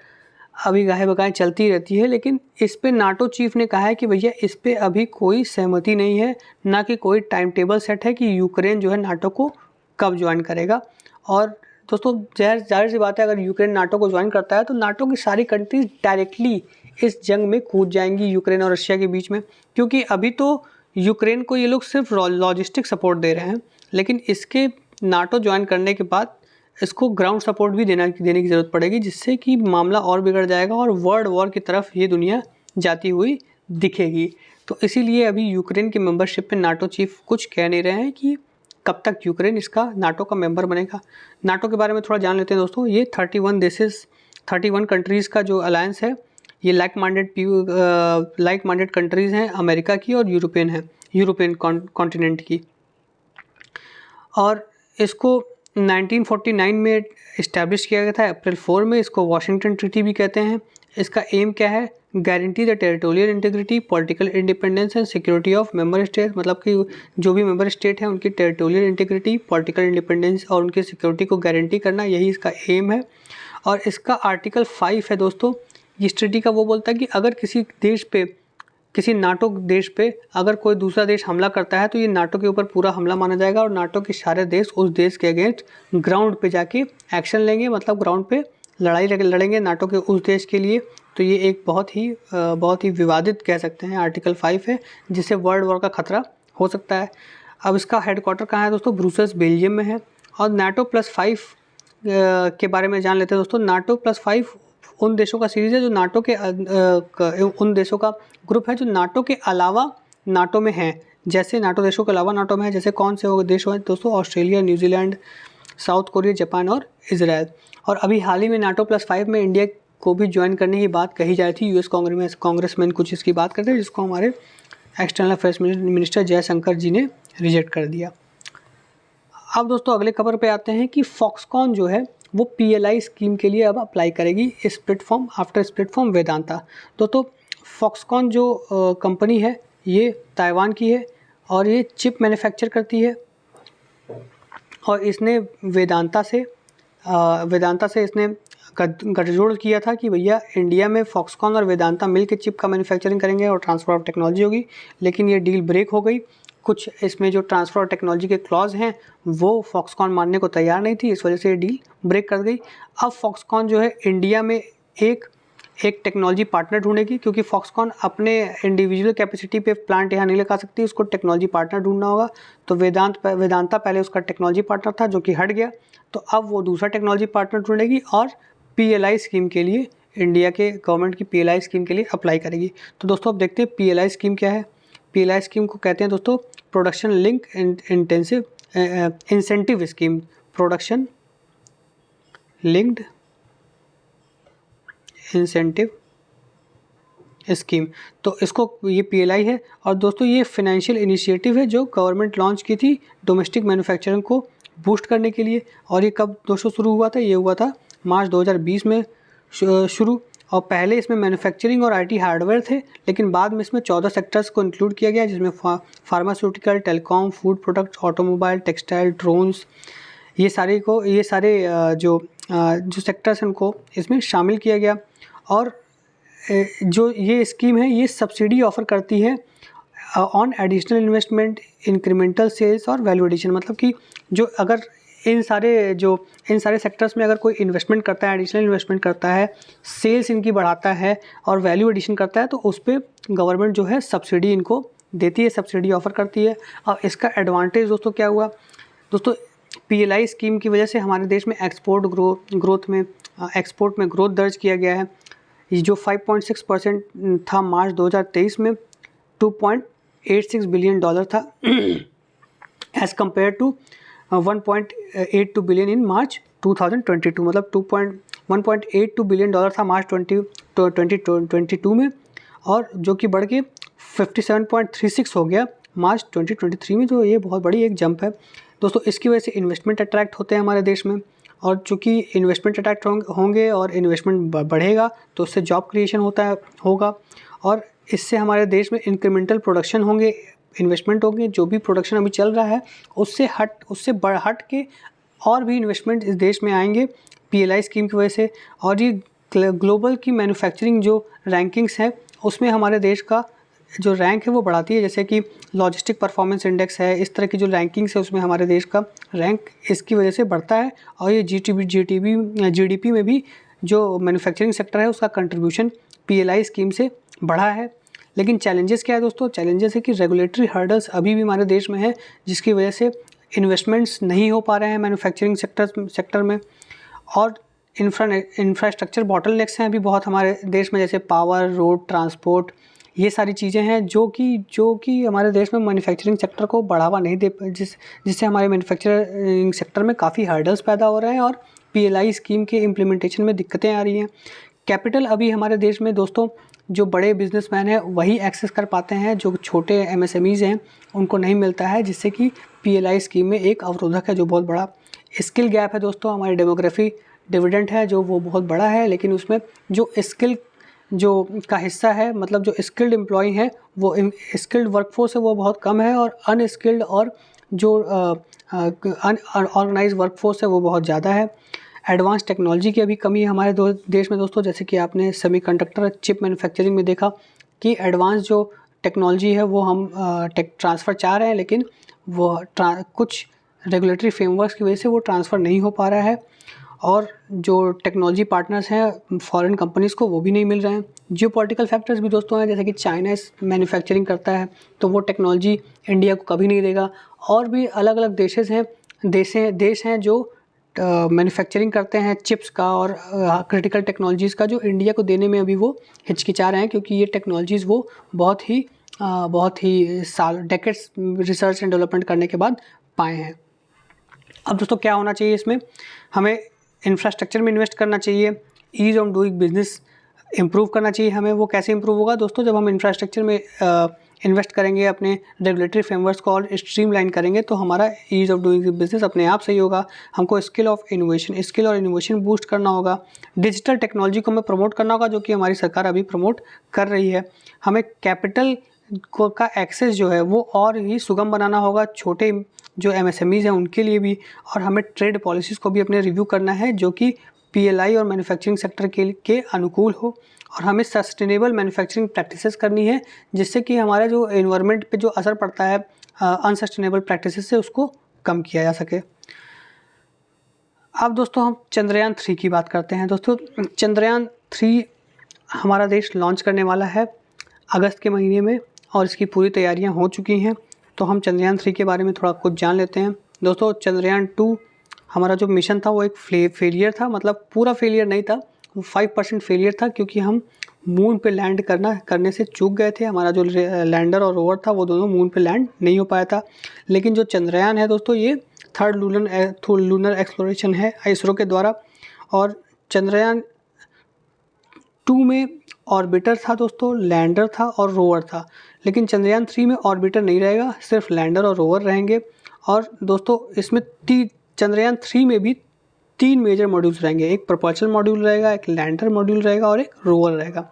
Speaker 1: अभी गाहे बगाहे चलती रहती है, लेकिन इस पे नाटो चीफ ने कहा है कि भैया इस पे अभी कोई सहमति नहीं है, ना कि कोई टाइम टेबल सेट है कि यूक्रेन जो है नाटो को कब ज्वाइन करेगा। और दोस्तों जाहिर सी बात है अगर यूक्रेन नाटो को ज्वाइन करता है तो नाटो की सारी कंट्रीज डायरेक्टली इस जंग में कूद जाएंगी यूक्रेन और रशिया के बीच में, क्योंकि अभी तो यूक्रेन को ये लोग सिर्फ लॉजिस्टिक सपोर्ट दे रहे हैं, लेकिन इसके नाटो ज्वाइन करने के बाद इसको ग्राउंड सपोर्ट भी देने की ज़रूरत पड़ेगी, जिससे कि मामला और बिगड़ जाएगा और वर्ल्ड वॉर की तरफ ये दुनिया जाती हुई दिखेगी। तो इसीलिए अभी यूक्रेन की मेंबरशिप पे नाटो चीफ कुछ कह नहीं रहे हैं कि कब तक यूक्रेन इसका नाटो का मेंबर बनेगा। नाटो के बारे में थोड़ा जान लेते हैं दोस्तों। ये 31 कंट्रीज़ का जो अलायंस है, ये लाइक माइंडेड कंट्रीज़ हैं, अमेरिका की और यूरोपियन कॉन्टिनेंट की। और इसको 1949 में इस्टेब्लिश किया गया था अप्रैल 4 में। इसको वाशिंगटन ट्रीटी भी कहते हैं। इसका एम क्या है, guarantee the territorial integrity, political independence and security of member state. मतलब कि जो भी मेंबर स्टेट है उनकी टेरिटोरियल इंटीग्रिटी, पॉलिटिकल इंडिपेंडेंस और उनकी सिक्योरिटी को गारंटी करना, यही इसका एम है। और इसका आर्टिकल 5 है दोस्तों, इस ट्रीटी का वो बोलता है कि अगर किसी नाटो देश पे अगर कोई दूसरा देश हमला करता है तो ये नाटो के ऊपर पूरा हमला माना जाएगा और नाटो के सारे देश उस देश के अगेंस्ट ग्राउंड पे जाके एक्शन लेंगे, मतलब ग्राउंड पे लड़ाई लड़ेंगे नाटो के उस देश के लिए। तो ये एक बहुत ही विवादित कह सकते हैं आर्टिकल 5 है, जिससे वर्ल्ड वॉर का खतरा हो सकता है। अब इसका हेडक्वार्टर कहाँ है दोस्तों, ब्रुसेल्स बेल्जियम में है। और NATO +5 के बारे में जान लेते हैं दोस्तों। NATO +5 उन देशों का सीरीज़ है जो नाटो के उन देशों का ग्रुप है जो नाटो के अलावा नाटो में हैं, जैसे नाटो देशों के अलावा नाटो में है, जैसे कौन से वो देश हैं दोस्तों, Australia, New Zealand, south Korea, Japan और इजराइल। और अभी हाल ही में नाटो +5 में इंडिया को भी ज्वाइन करने की बात कही जा रही थी। यूएस कांग्रेसमैन कुछ इसकी बात करते हैं, जिसको हमारे एक्सटर्नल अफेयर्स मिनिस्टर जयशंकर जी ने रिजेक्ट कर दिया। अब दोस्तों अगले खबर पे आते हैं कि फॉक्सकॉन जो है वो PLI स्कीम के लिए अब अप्लाई करेगी split form after split form Vedanta. दोस्तों फॉक्सकॉन जो कंपनी है ये ताइवान की है और ये चिप मैन्युफैक्चर करती है और इसने वेदांता से इसने गठजोड़ किया था कि भैया इंडिया में फॉक्सकॉन और वेदांता मिलकर चिप का मैन्युफैक्चरिंग करेंगे और ट्रांसफ़र ऑफ टेक्नोलॉजी होगी। लेकिन ये डील ब्रेक हो गई। कुछ इसमें जो ट्रांसफ़र ऑफ टेक्नोलॉजी के क्लॉज हैं वो फॉक्सकॉन मानने को तैयार नहीं थी, इस वजह से ये डील ब्रेक कर गई। अब फॉक्सकॉन जो है इंडिया में एक टेक्नोलॉजी पार्टनर ढूंढेगी, क्योंकि फॉक्सकॉन अपने इंडिविजुअल कैपेसिटी पे प्लांट यहाँ नहीं लगा सकती, उसको टेक्नोलॉजी पार्टनर ढूंढना होगा। तो वेदांता पहले उसका टेक्नोलॉजी पार्टनर था जो कि हट गया, तो अब वो दूसरा टेक्नोलॉजी पार्टनर ढूंढेगी और PLI स्कीम के लिए, इंडिया के गवर्नमेंट की PLI स्कीम के लिए अप्लाई करेगी। तो दोस्तों अब देखते हैं PLI स्कीम क्या है। PLI स्कीम को कहते हैं दोस्तों production link incentive scheme, production linked incentive scheme. तो इसको ये PLI है और दोस्तों ये फाइनेंशियल इनिशिएटिव है जो गवर्नमेंट लॉन्च की थी डोमेस्टिक मैन्युफैक्चरिंग को बूस्ट करने के लिए। और ये कब दोस्तों शुरू हुआ था? ये हुआ था मार्च 2020 में शुरू। और पहले इसमें मैन्युफैक्चरिंग और IT हार्डवेयर थे, लेकिन बाद में इसमें 14 सेक्टर्स को इंक्लूड किया गया, जिसमें pharmaceutical, telecom, food products, automobile, textile, drones, ये सारे जो सेक्टर्स हैं उनको इसमें शामिल किया गया। और जो ये स्कीम है ये सब्सिडी ऑफ़र करती है on additional investment, incremental sales और वैल्यू एडिशन। मतलब कि जो अगर इन सारे सेक्टर्स में अगर कोई इन्वेस्टमेंट करता है, एडिशनल इन्वेस्टमेंट करता है, सेल्स इनकी बढ़ाता है और वैल्यू एडिशन करता है, तो उस पर गवर्नमेंट जो है सब्सिडी इनको देती है, सब्सिडी ऑफ़र करती है। और इसका एडवांटेज दोस्तों क्या हुआ? दोस्तों PLI स्कीम की वजह से हमारे देश में एक्सपोर्ट में ग्रोथ दर्ज किया गया है। ये जो 5.6% था मार्च 2023 में, $2.86 बिलियन था as compare to 1.82 billion in March 2022। मतलब 1.82 बिलियन था मार्च 2022 में, और जो कि बढ़ के 57.36 हो गया मार्च 2023 में। तो ये बहुत बड़ी एक जंप है दोस्तों। इसकी वजह से इन्वेस्टमेंट अट्रैक्ट होते हैं हमारे देश में, और चूँकि इन्वेस्टमेंट अट्रैक्ट होंगे और इन्वेस्टमेंट बढ़ेगा तो उससे जॉब क्रिएशन होगा, और इससे हमारे देश में इंक्रीमेंटल प्रोडक्शन होंगे, इन्वेस्टमेंट होंगे। जो भी प्रोडक्शन अभी चल रहा है उससे हट के और भी इन्वेस्टमेंट इस देश में आएंगे PLI स्कीम की वजह से। और ये ग्लोबल की मैन्युफैक्चरिंग जो रैंकिंग्स है उसमें हमारे देश का जो रैंक है वो बढ़ाती है, जैसे कि लॉजिस्टिक परफॉर्मेंस इंडेक्स है, इस तरह की जो रैंकिंग्स है उसमें हमारे देश का रैंक इसकी वजह से बढ़ता है। और ये GDP में भी जो मैन्युफैक्चरिंग सेक्टर है उसका कंट्रीब्यूशन PLI स्कीम से बढ़ा है। लेकिन चैलेंजेस क्या है दोस्तों? चैलेंजेस है कि रेगुलेटरी हर्डल्स अभी भी हमारे देश में है, जिसकी वजह से इन्वेस्टमेंट्स नहीं हो पा रहे हैं मैन्युफैक्चरिंग सेक्टर में। और इंफ्रास्ट्रक्चर बॉटलनेक्स हैं अभी बहुत हमारे देश में, जैसे पावर, रोड, ट्रांसपोर्ट, ये सारी चीज़ें हैं जो कि हमारे देश में मैन्युफैक्चरिंग सेक्टर को बढ़ावा नहीं दे, जिससे हमारे मैन्युफैक्चरिंग सेक्टर में काफ़ी हर्डल्स पैदा हो रहे हैं और PLI स्कीम के इम्प्लीमेंटेशन में दिक्कतें आ रही हैं। कैपिटल अभी हमारे देश में दोस्तों जो बड़े बिजनेसमैन हैं वही एक्सेस कर पाते हैं, जो छोटे MSMEs हैं उनको नहीं मिलता है, जिससे कि PLI स्कीम में एक अवरोधक है जो बहुत बड़ा। स्किल गैप है दोस्तों, हमारी डेमोग्राफी डिविडेंड है जो वो बहुत बड़ा है, लेकिन उसमें जो स्किल जो का हिस्सा है, मतलब जो स्किल्ड एम्प्लॉय है, वो स्किल्ड वर्कफोर्स है वो बहुत कम है, और अनस्किल्ड और जो अनऑर्गेनाइज वर्कफोर्स है वो बहुत ज़्यादा है। एडवांस टेक्नोलॉजी की अभी कमी है हमारे देश में दोस्तों, जैसे कि आपने सेमीकंडक्टर चिप मैन्युफैक्चरिंग में देखा कि एडवांस जो टेक्नोलॉजी है वो हम टेक ट्रांसफ़र चाह रहे हैं, लेकिन वो कुछ रेगुलेटरी फ्रेमवर्क्स की वजह से वो ट्रांसफ़र नहीं हो पा रहा है, और जो टेक्नोलॉजी पार्टनर्स हैं फॉरेन कंपनीज़ को वो भी नहीं मिल रहे हैं। जियोपॉलिटिकल फैक्टर्स भी दोस्तों हैं, जैसे कि चाइना मैन्युफैक्चरिंग करता है तो वो टेक्नोलॉजी इंडिया को कभी नहीं देगा, और भी अलग अलग देश हैं जो मैन्युफैक्चरिंग करते हैं चिप्स का और क्रिटिकल टेक्नोलॉजीज़ का, जो इंडिया को देने में अभी वो हिचकिचा रहे हैं, क्योंकि ये टेक्नोलॉजीज़ वो बहुत ही बहुत ही साल डेकेड्स रिसर्च एंड डेवलपमेंट करने के बाद पाए हैं। अब दोस्तों क्या होना चाहिए इसमें, हमें इंफ्रास्ट्रक्चर में इन्वेस्ट करना चाहिए, ease of doing business improve करना चाहिए हमें। वो कैसे इम्प्रूव होगा दोस्तों, जब हम इंफ्रास्ट्रक्चर में इन्वेस्ट करेंगे, अपने रेगुलेटरी फ्रेमवर्क्स को और स्ट्रीमलाइन करेंगे, तो हमारा ईज़ ऑफ डूइंग बिजनेस अपने आप सही होगा। हमको स्किल और इनोवेशन बूस्ट करना होगा। डिजिटल टेक्नोलॉजी को हमें प्रमोट करना होगा, जो कि हमारी सरकार अभी प्रमोट कर रही है। हमें कैपिटल का एक्सेस जो है वो और ही सुगम बनाना होगा, छोटे जो MSMEs हैं उनके लिए भी। और हमें ट्रेड पॉलिसीज़ को भी अपने रिव्यू करना है, जो कि PLI और मैन्युफैक्चरिंग सेक्टर के अनुकूल हो। और हमें सस्टेनेबल मैन्युफैक्चरिंग प्रैक्टिसेस करनी है, जिससे कि हमारा जो एनवायरनमेंट पे जो असर पड़ता है अनसस्टेनेबल प्रैक्टिसेस से, उसको कम किया जा सके। अब दोस्तों हम चंद्रयान 3 की बात करते हैं। दोस्तों चंद्रयान 3 हमारा देश लॉन्च करने वाला है अगस्त के महीने में, और इसकी पूरी तैयारियां हो चुकी हैं। तो हम चंद्रयान 3 के बारे में थोड़ा कुछ जान लेते हैं। दोस्तों चंद्रयान 2 हमारा जो मिशन था वो एक फेलियर था, मतलब पूरा फेलियर नहीं था, वो 5% फेलियर था, क्योंकि हम मून पे लैंड करने से चूक गए थे। हमारा जो लैंडर और रोवर था वो दोनों मून पे लैंड नहीं हो पाया था। लेकिन जो चंद्रयान है दोस्तों, ये थर्ड लूनर एक्सप्लोरेशन है इसरो के द्वारा। और चंद्रयान 2 में ऑर्बिटर था दोस्तों, लैंडर था और रोवर था। लेकिन चंद्रयान 3 में ऑर्बिटर नहीं रहेगा, सिर्फ लैंडर और रोवर रहेंगे। और दोस्तों इसमें चंद्रयान 3 में भी 3 मेजर मॉड्यूल्स रहेंगे। एक propulsion मॉड्यूल रहेगा, एक लैंडर मॉड्यूल रहेगा और एक रोवर रहेगा।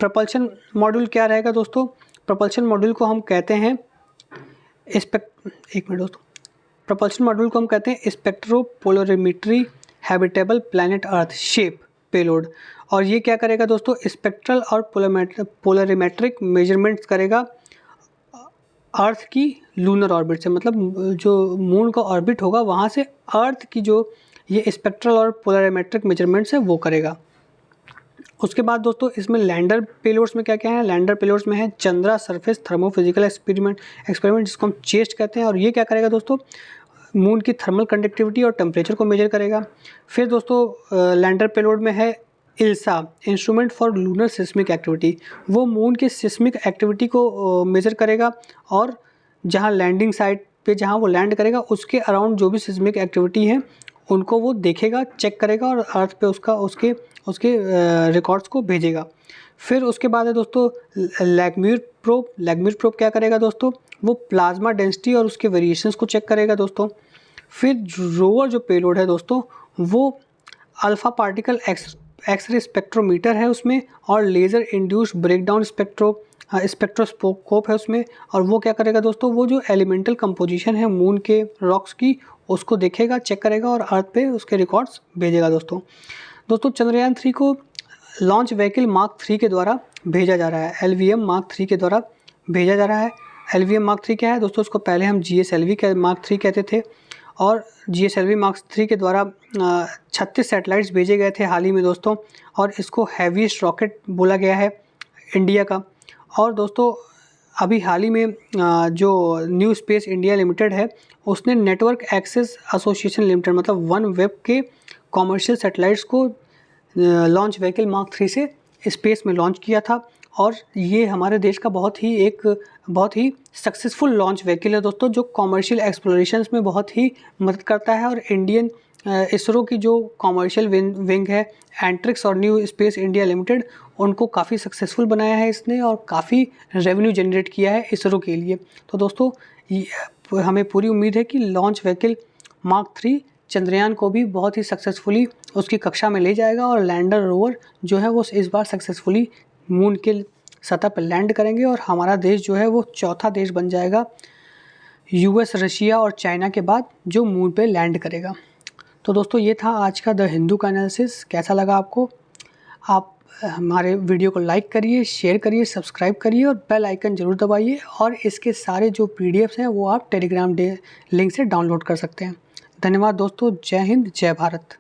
Speaker 1: propulsion मॉड्यूल क्या रहेगा दोस्तों, propulsion मॉड्यूल को हम कहते हैं propulsion मॉड्यूल को हम कहते हैं spectropolarimetry habitable planet earth shape payload. और ये क्या करेगा दोस्तों, स्पेक्ट्रल और पोलरिमेट्रिक मेजरमेंट्स करेगा अर्थ की लूनर ऑर्बिट से, मतलब जो मून का ऑर्बिट होगा वहाँ से अर्थ की जो ये स्पेक्ट्रल और पोलरिमेट्रिक मेजरमेंट्स है वो करेगा। उसके बाद दोस्तों इसमें लैंडर पेलोड्स में क्या क्या है, लैंडर पेलोड्स में है चंद्रा सरफेस थर्मोफिजिकल एक्सपेरिमेंट जिसको हम चेस्ट कहते हैं। और ये क्या करेगा दोस्तों, मून की थर्मल कंडक्टिविटी और टेम्परेचर को मेजर करेगा। फिर दोस्तों लैंडर पेलोड में है ILSA instrument for lunar seismic activity, वो मून के सिस्मिक एक्टिविटी को मेज़र करेगा, और जहां लैंडिंग साइट पे जहां वो लैंड करेगा उसके अराउंड जो भी सिस्मिक एक्टिविटी है उनको वो देखेगा, चेक करेगा और अर्थ पे उसके रिकॉर्ड्स को भेजेगा। फिर उसके बाद है दोस्तों लैगम्यूर प्रोब क्या करेगा दोस्तों, वो प्लाज्मा डेंसिटी और उसके वेरिएशंस को चेक करेगा दोस्तों। फिर रोवर जो पेलोड है दोस्तों, वो अल्फ़ा पार्टिकल एक्सरे स्पेक्ट्रोमीटर है उसमें, और लेज़र इंड्यूस्ड ब्रेकडाउन स्पेक्ट्रोस्कोप है उसमें। और वो क्या करेगा दोस्तों, वो जो एलिमेंटल कंपोजिशन है मून के रॉक्स की उसको देखेगा, चेक करेगा और अर्थ पे उसके रिकॉर्ड्स भेजेगा दोस्तों चंद्रयान 3 को लॉन्च व्हीकल मार्क 3 के द्वारा भेजा जा रहा है, LVM मार्क 3 के द्वारा भेजा जा रहा है। LVM मार्क 3 क्या है दोस्तों, उसको पहले हम GSLV मार्क 3 कहते थे। और GSLV मार्क 3 के द्वारा 36 सैटेलाइट्स भेजे गए थे हाल ही में दोस्तों, और इसको हैवीएस्ट रॉकेट बोला गया है इंडिया का। और दोस्तों अभी हाल ही में जो न्यू स्पेस इंडिया लिमिटेड है, उसने नेटवर्क एक्सेस एसोसिएशन लिमिटेड मतलब वन वेब के कॉमर्शियल सैटेलाइट्स को लॉन्च व्हीकल मार्क 3 से स्पेस में लॉन्च किया था। और ये हमारे देश का बहुत ही सक्सेसफुल लॉन्च व्हीकल है दोस्तों, जो कॉमर्शियल एक्सप्लोरेशंस में बहुत ही मदद करता है। और इंडियन इसरो की जो कॉमर्शियल विंग है एंट्रिक्स और न्यू स्पेस इंडिया लिमिटेड, उनको काफ़ी सक्सेसफुल बनाया है इसने, और काफ़ी रेवेन्यू जनरेट किया है इसरो के लिए। तो दोस्तों हमें पूरी उम्मीद है कि लॉन्च व्हीकल मार्क 3 चंद्रयान को भी बहुत ही सक्सेसफुली उसकी कक्षा में ले जाएगा, और लैंडर रोवर जो है वो इस बार सक्सेसफुली मून के सतह पर लैंड करेंगे, और हमारा देश जो है वो चौथा देश बन जाएगा US, रशिया और चाइना के बाद जो मून पे लैंड करेगा। तो दोस्तों ये था आज का द हिंदू का एनालिसिस। कैसा लगा आपको? आप हमारे वीडियो को लाइक करिए, शेयर करिए, सब्सक्राइब करिए और बेल आइकन ज़रूर दबाइए। और इसके सारे जो PDFs हैं वो आप टेलीग्राम लिंक से डाउनलोड कर सकते हैं। धन्यवाद दोस्तों। जय हिंद, जय भारत।